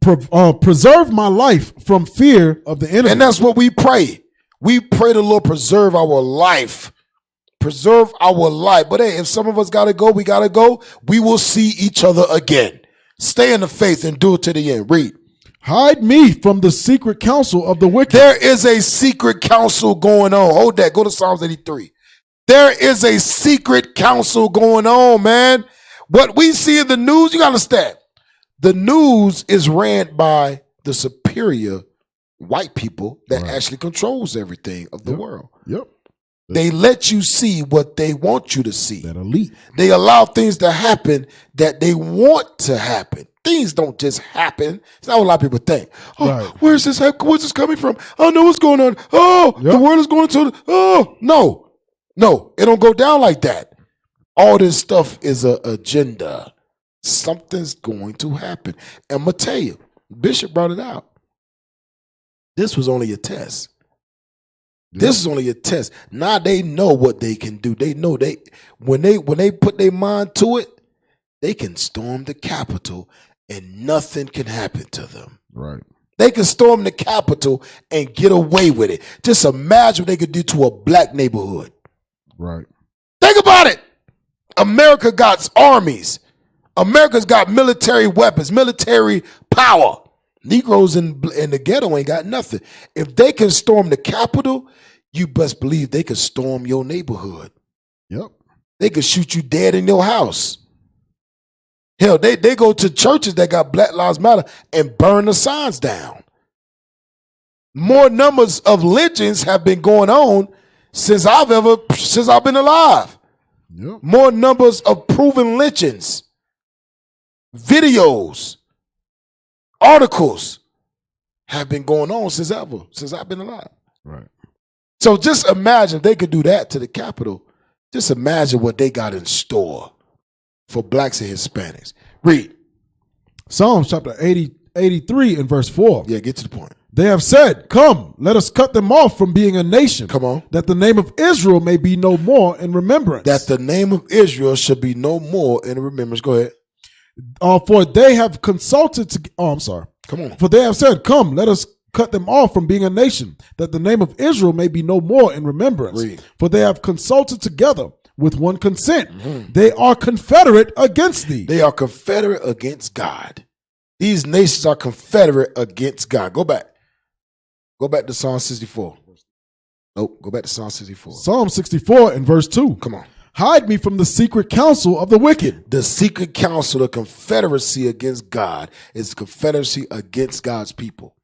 Preserve my life from fear of the enemy. And that's what we pray. We pray the Lord preserve our life. Preserve our life. But hey, if some of us got to go, we got to go. We will see each other again. Stay in the faith and do it to the end. Read. Hide me from the secret counsel of the wicked. There is a secret counsel going on. Hold that. Go to Psalms 83. There is a secret counsel going on, man. What we see in the news, you got to understand. The news is ran by the superior white people that actually controls everything of the world. Yep. They let you see what they want you to see. That elite. They allow things to happen that they want to happen. Things don't just happen. It's not what a lot of people think. Oh, Right. where's this coming from? I know what's going on. Oh, the world is going to. Oh, no, it don't go down like that. All this stuff is an agenda. Something's going to happen. And I'm going to tell you, Bishop brought it out. This was only a test. This is only a test. Now they know what they can do. They know when they put their mind to it, they can storm the Capitol and nothing can happen to them. Right. They can storm the Capitol and get away with it. Just imagine what they could do to a black neighborhood. Right. Think about it. America got armies. America's got military weapons, military power. Negroes in the ghetto ain't got nothing. If they can storm the Capitol, you best believe they can storm your neighborhood. Yep. They could shoot you dead in your house. Hell, they go to churches that got Black Lives Matter and burn the signs down. More numbers of lynchings have been going on since I've been alive. Yep. More numbers of proven lynchings, videos, articles have been going on since I've been alive. Right. So just imagine if they could do that to the Capitol. Just imagine what they got in store for blacks and Hispanics. Read. Psalms chapter 83 and verse 4. Yeah, get to the point. They have said, come, let us cut them off from being a nation. Come on. That the name of Israel may be no more in remembrance. That the name of Israel should be no more in remembrance. Go ahead. For they have consulted to. Oh, I'm sorry. Come on. For they have said, come, let us cut them off from being a nation, that the name of Israel may be no more in remembrance. Read. For they have consulted together with one consent. Mm-hmm. They are confederate against thee. They are confederate against God. These nations are confederate against God. Go back. Go back to Psalm 64. Nope. Go back to Psalm 64. Psalm 64 and verse 2. Come on. Hide me from the secret counsel of the wicked. The secret counsel, the confederacy against God, is the confederacy against God's people.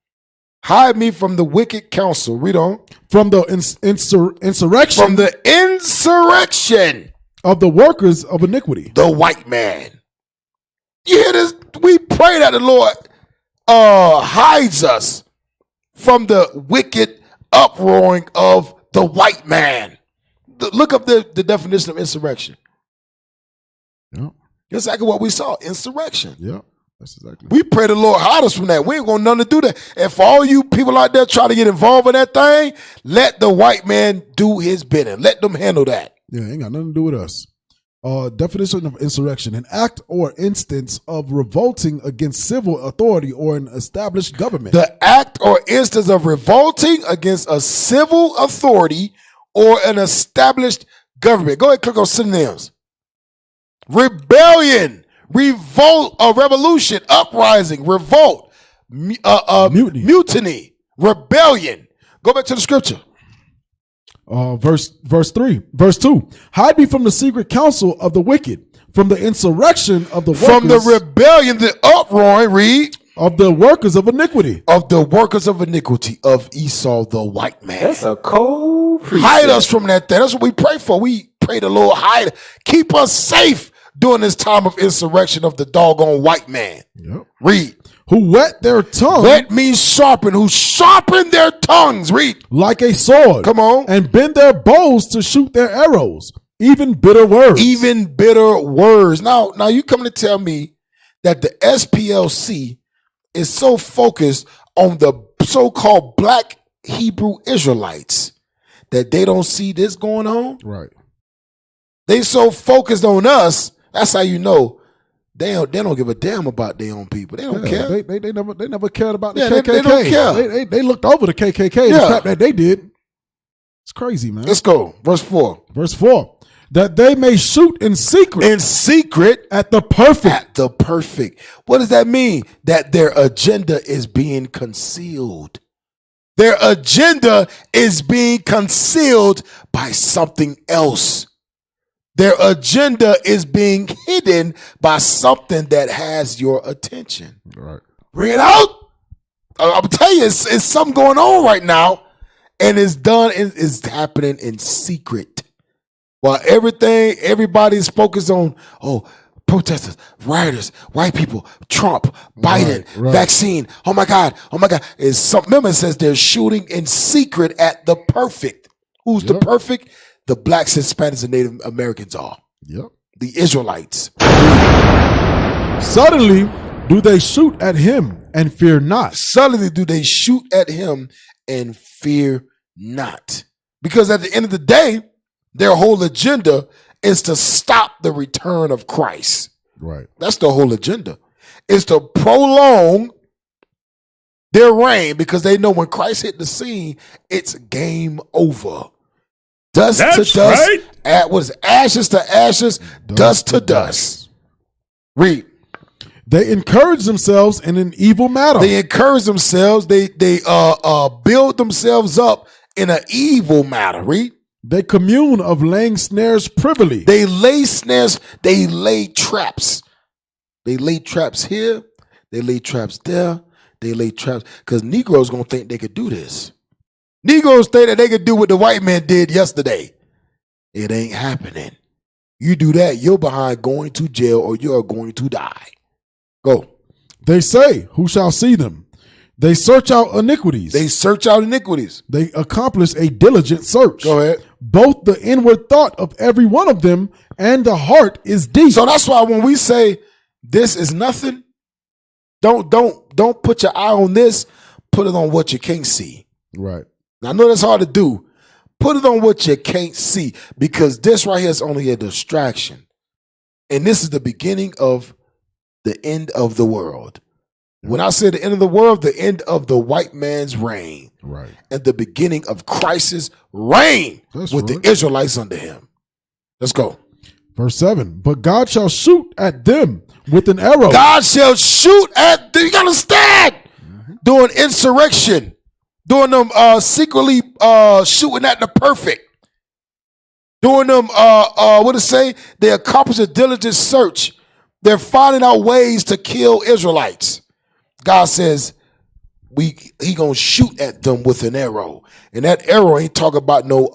Hide me from the wicked counsel. Read on. From the insurrection. From the insurrection of the workers of iniquity. The white man. You hear this? We pray that the Lord hides us from the wicked uproaring of the white man. Look up the definition of insurrection. Yep. That's exactly what we saw. Insurrection. Yep. That's exactly. We pray the Lord hide us from that. We ain't gonna nothing to do that. And for all you people out there trying to get involved in that thing, let the white man do his bidding. Let them handle that. Yeah, ain't got nothing to do with us. Definition of insurrection: an act or instance of revolting against civil authority or an established government. The act or instance of revolting against a civil authority or an established government. Go ahead and click on synonyms. Rebellion, revolt, revolution, uprising, revolt, mutiny, rebellion. Go back to the scripture. Verse 2. Hide me from the secret counsel of the wicked, from the insurrection of the workers. From the rebellion, the uproar, read. Of the workers of iniquity. Of the workers of iniquity of Esau the white man. That's a cold precept. Hide us from that thing. That's what we pray for. We pray the Lord hide. Keep us safe during this time of insurrection of the doggone white man. Yep. Read. Who wet their tongue. Wet means sharpen. Who sharpen their tongues. Read. Like a sword. Come on. And bend their bows to shoot their arrows. Even bitter words. Even bitter words. Now you coming to tell me that the SPLC is so focused on the so-called black Hebrew Israelites that they don't see this going on? Right. They so focused on us. That's how you know they don't give a damn about their own people. They don't care. They never cared about the KKK. They don't care. They looked over the KKK. The crap that they did. It's crazy, man. Let's go. Verse 4. Verse 4. That they may shoot in secret. In secret. At the perfect. At the perfect. What does that mean? That their agenda is being concealed. Their agenda is being concealed by something else. Their agenda is being hidden by something that has your attention. Right. Bring it out. I'm telling you, it's something going on right now, and it's happening in secret. While everybody's focused on, protesters, rioters, white people, Trump, Biden, vaccine. Oh my God. Remember, it says they're shooting in secret at the perfect. Who's the perfect? The blacks, Hispanics, and Native Americans are. Yep. The Israelites. Suddenly do they shoot at him and fear not. Suddenly do they shoot at him and fear not. Because at the end of the day, their whole agenda is to stop the return of Christ. Right. That's the whole agenda. Is to prolong their reign because they know when Christ hit the scene, it's game over. Dust to dust. Right. What is it? Ashes to ashes, dust to dust. Read. They encourage themselves in an evil matter. They encourage themselves. They build themselves up in an evil matter. Read. They commune of laying snares privily. They lay snares. They lay traps. They lay traps here. They lay traps there. They lay traps because Negroes gonna think they could do this. Negroes think that they could do what the white man did yesterday. It ain't happening. You do that, you're behind going to jail or you're going to die. Go. They say, who shall see them? They search out iniquities. They search out iniquities. They accomplish a diligent search. Go ahead. Both the inward thought of every one of them and the heart is deep. So that's why when we say this is nothing, don't put your eye on this. Put it on what you can't see. Right. Now, I know that's hard to do. Put it on what you can't see because this right here is only a distraction. And this is the beginning of the end of the world. When I say the end of the world, the end of the white man's reign. Right. And the beginning of Christ's reign with the Israelites under him. Let's go. Verse 7. But God shall shoot at them with an arrow. God shall shoot at them. You understand? Doing insurrection. Doing them secretly shooting at the perfect. Doing them, what it say? They accomplish a diligent search. They're finding out ways to kill Israelites. God says he gonna shoot at them with an arrow. And that arrow ain't talking about no,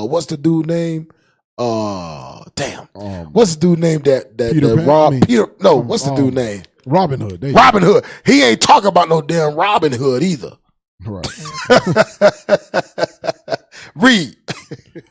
what's the dude name? What's the dude name that robbed Peter? No, what's the dude name? Robin Hood. Robin Hood. He ain't talking about no damn Robin Hood either. Right. Read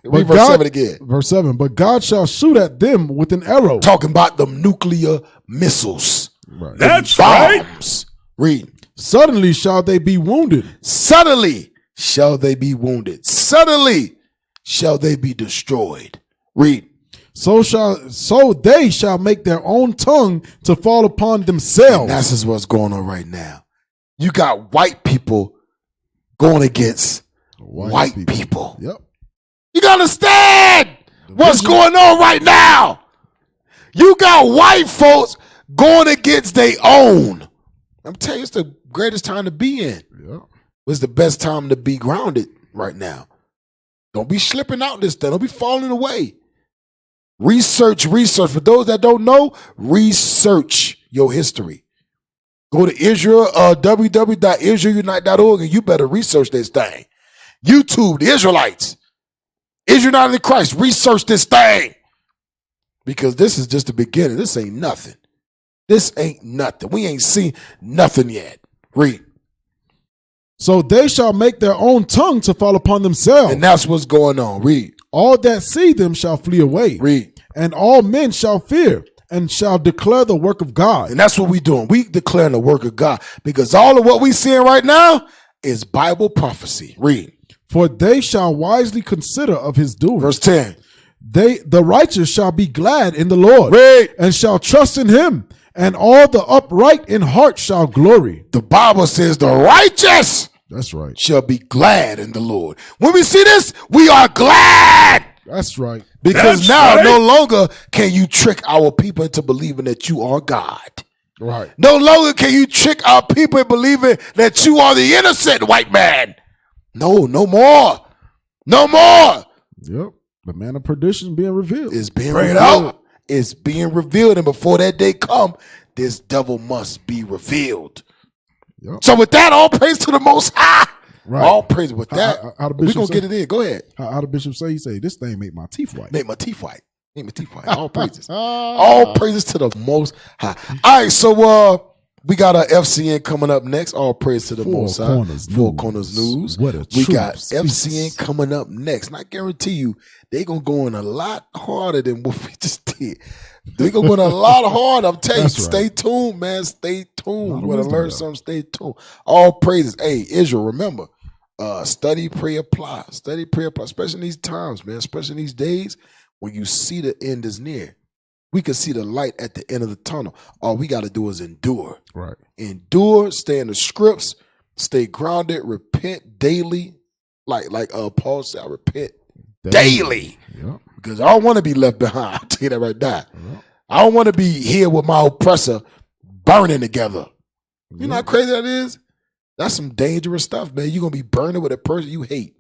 verse 7 again. Verse 7. But God shall shoot at them with an arrow. Talking about them nuclear missiles. Right. That's bombs. Read. Suddenly shall they be wounded. Suddenly shall they be wounded. Suddenly shall they be destroyed. Read. So they shall make their own tongue to fall upon themselves. And that's just what's going on right now. You got white people going against white people. Yep. You gotta understand what's going on right now. You got white folks going against their own. I'm telling you, it's the greatest time to be in. Yeah. It's the best time to be grounded right now. Don't be slipping out this thing. Don't be falling away. Research. For those that don't know, research your history. Go to Israel, www.israelunite.org, and you better research this thing. YouTube, the Israelites. Israel in Christ, research this thing. Because this is just the beginning. This ain't nothing. This ain't nothing. We ain't seen nothing yet. Read. So they shall make their own tongue to fall upon themselves. And that's what's going on. Read. All that see them shall flee away. Read. And all men shall fear and shall declare the work of God. And that's what we doing. We declaring the work of God. Because all of what we seeing right now is Bible prophecy. Read. For they shall wisely consider of his doing. Verse 10. The righteous shall be glad in the Lord. Read. And shall trust in him. And all the upright in heart shall glory. The Bible says the righteous, that's right, shall be glad in the Lord. When we see this, we are glad. That's right. Because now no longer can you trick our people into believing that you are God. Right. No longer can you trick our people into believing that you are the innocent white man. No more. No more. Yep. The man of perdition being revealed. It's being revealed. It's being revealed. And before that day come, this devil must be revealed. Yep. So with that, all praise to the Most High. Right. All praise with that. How the We're bishop going to say? get it in. Go ahead. How the bishop say? He say, this thing make my teeth white. Make my teeth white. Make my teeth white. All praises. All praises to the Most High. All right, so we got our FCN coming up next. All praise to the Most High. Four Corners News. What a we true got speech. FCN coming up next. And I guarantee you, they're going to go in a lot harder than what we just did. They're going to go in a lot harder. I'm telling you, stay tuned, man. Stay tuned. You want to learn something, stay tuned. All praises. Hey, Israel, remember, study, pray, apply. Study, pray, apply. Especially in these times, man. Especially in these days when you see the end is near. We can see the light at the end of the tunnel. All we got to do is endure. Right. Endure, stay in the scripts, stay grounded, repent daily. Like Paul said, I repent daily. Yep. Because I don't want to be left behind. I'll tell you that right now. Yep. I don't want to be here with my oppressor burning together. You know how crazy that is? That's some dangerous stuff, man. You're going to be burning with a person you hate.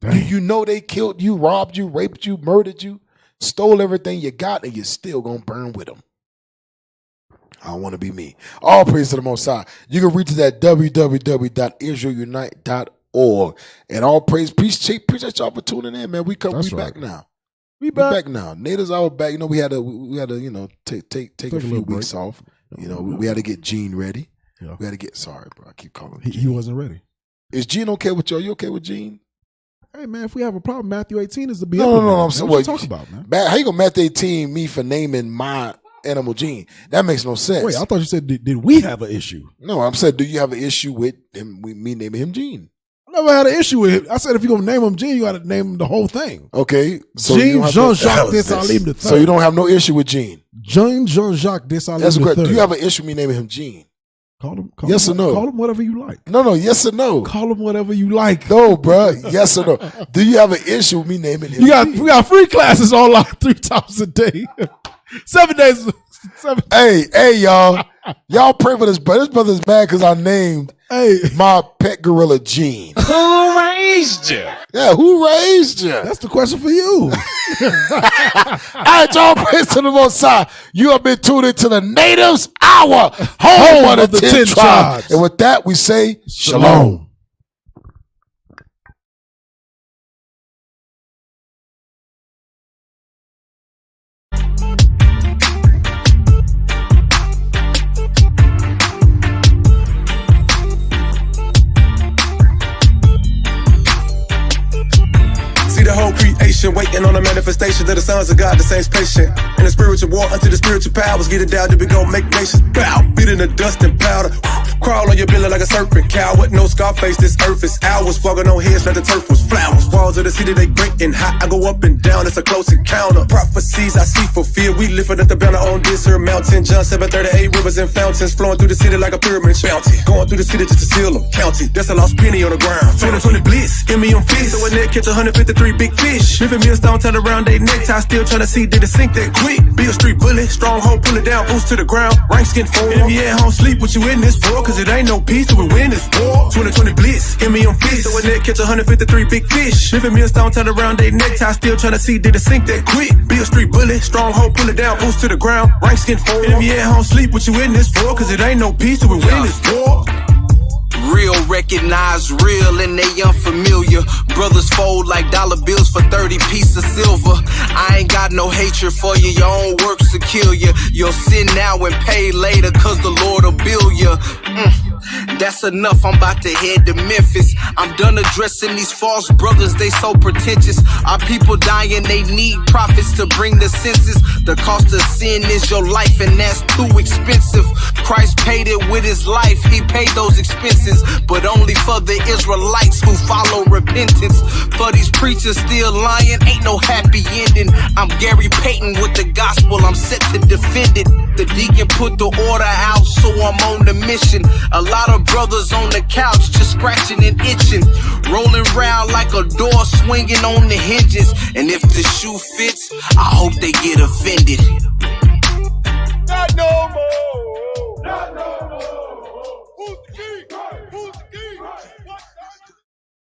You know they killed you, robbed you, raped you, murdered you, stole everything you got, and you're still going to burn with them. I don't want to be me. All praise to the Most High. You can reach us at www.israelunite.org. And all praise, appreciate y'all for tuning in, man. We back now. We back now. Natives hour back. You know, we had to take a few weeks off. You know, we had to get Gene ready. Yeah. We had to get sorry, bro. I keep calling him. He wasn't ready. Is Gene okay with you? Are you okay with Gene? Hey man, if we have a problem, Matthew 18 is the be. No. I'm saying, what you talking about, man? How you gonna Matthew 18 me for naming my animal Gene? That makes no sense. Wait, I thought you said did we have an issue? No, I'm saying, do you have an issue with him? Me naming him Gene? I never had an issue with it. I said if you're gonna name him Gene, you got to name him the whole thing. Okay, so Gene Jean-Jacques Dessalines III. So you don't have no issue with Gene? Gene Jean-Jacques Dessalines III. Do you have an issue with me naming him Gene? Call him yes or no? Call him whatever you like. No, yes or no? Call him whatever you like. No, bro. Yes or no? Do you have an issue with me naming him? We got free classes online 3 times a day. 7 days. Hey, y'all. Y'all pray for this brother. This brother's mad because I named my pet gorilla Gene. Who raised you? Yeah, who raised you? That's the question for you. All right, y'all, praise to the Most High. You have been tuned into the Natives Hour, home of the 10 tribes. And with that, we say shalom. The whole creation waiting on the manifestation of the sons of God, the saints patient. In the spiritual war unto the spiritual powers, get it down to we gon' make nations bow. Beat in the dust and powder. Crawl on your belly like a serpent. Coward, no Scarface, this earth is ours. Walking on heads like the turf was flowers. Walls of the city, they great and hot. I go up and down, it's a close encounter. Prophecies I see fulfilled. We lifting up the banner on this here mountain. John 7:38, rivers and fountains flowing through the city like a pyramid bounty. Going through the city just to seal them. County, that's a lost penny on the ground. 2020 bliss, give me on fist. So in there catch 153 big fish. If a millstone turn around they necktie, still tryna see did it sink that quick. Be a street bully, stronghold, pull it down, boost to the ground, rank skin forward. And if you at home sleep, what you in this for? Cause it ain't no peace till we win this war. 2020 blitz, give me on fish. So a net catch 153 big fish. If a millstone turn around they necktie, still tryna see did it sink that quick. Be a street bully, stronghold, pull it down, boost to the ground, rank skin forward. And if you at home sleep, what you in this for? Cause it ain't no peace till we win this war. Real recognize real and they unfamiliar. Brothers fold like dollar bills for 30 pieces of silver. I ain't got no hatred for you, your own works will kill you. You'll sin now and pay later cause the Lord will bill you. That's enough, I'm about to head to Memphis. I'm done addressing these false brothers, they so pretentious. Our people dying, they need prophets to bring the census. The cost of sin is your life and that's too expensive. Christ paid it with his life, he paid those expenses. But only for the Israelites who follow repentance. For these preachers still lying, ain't no happy ending. I'm Gary Payton with the gospel, I'm set to defend it. The deacon put the order out, so I'm on the mission. A lot of brothers on the couch just scratching and itching, rolling round like a door swinging on the hinges. And if the shoe fits, I hope they get offended. Not no more. Not no more.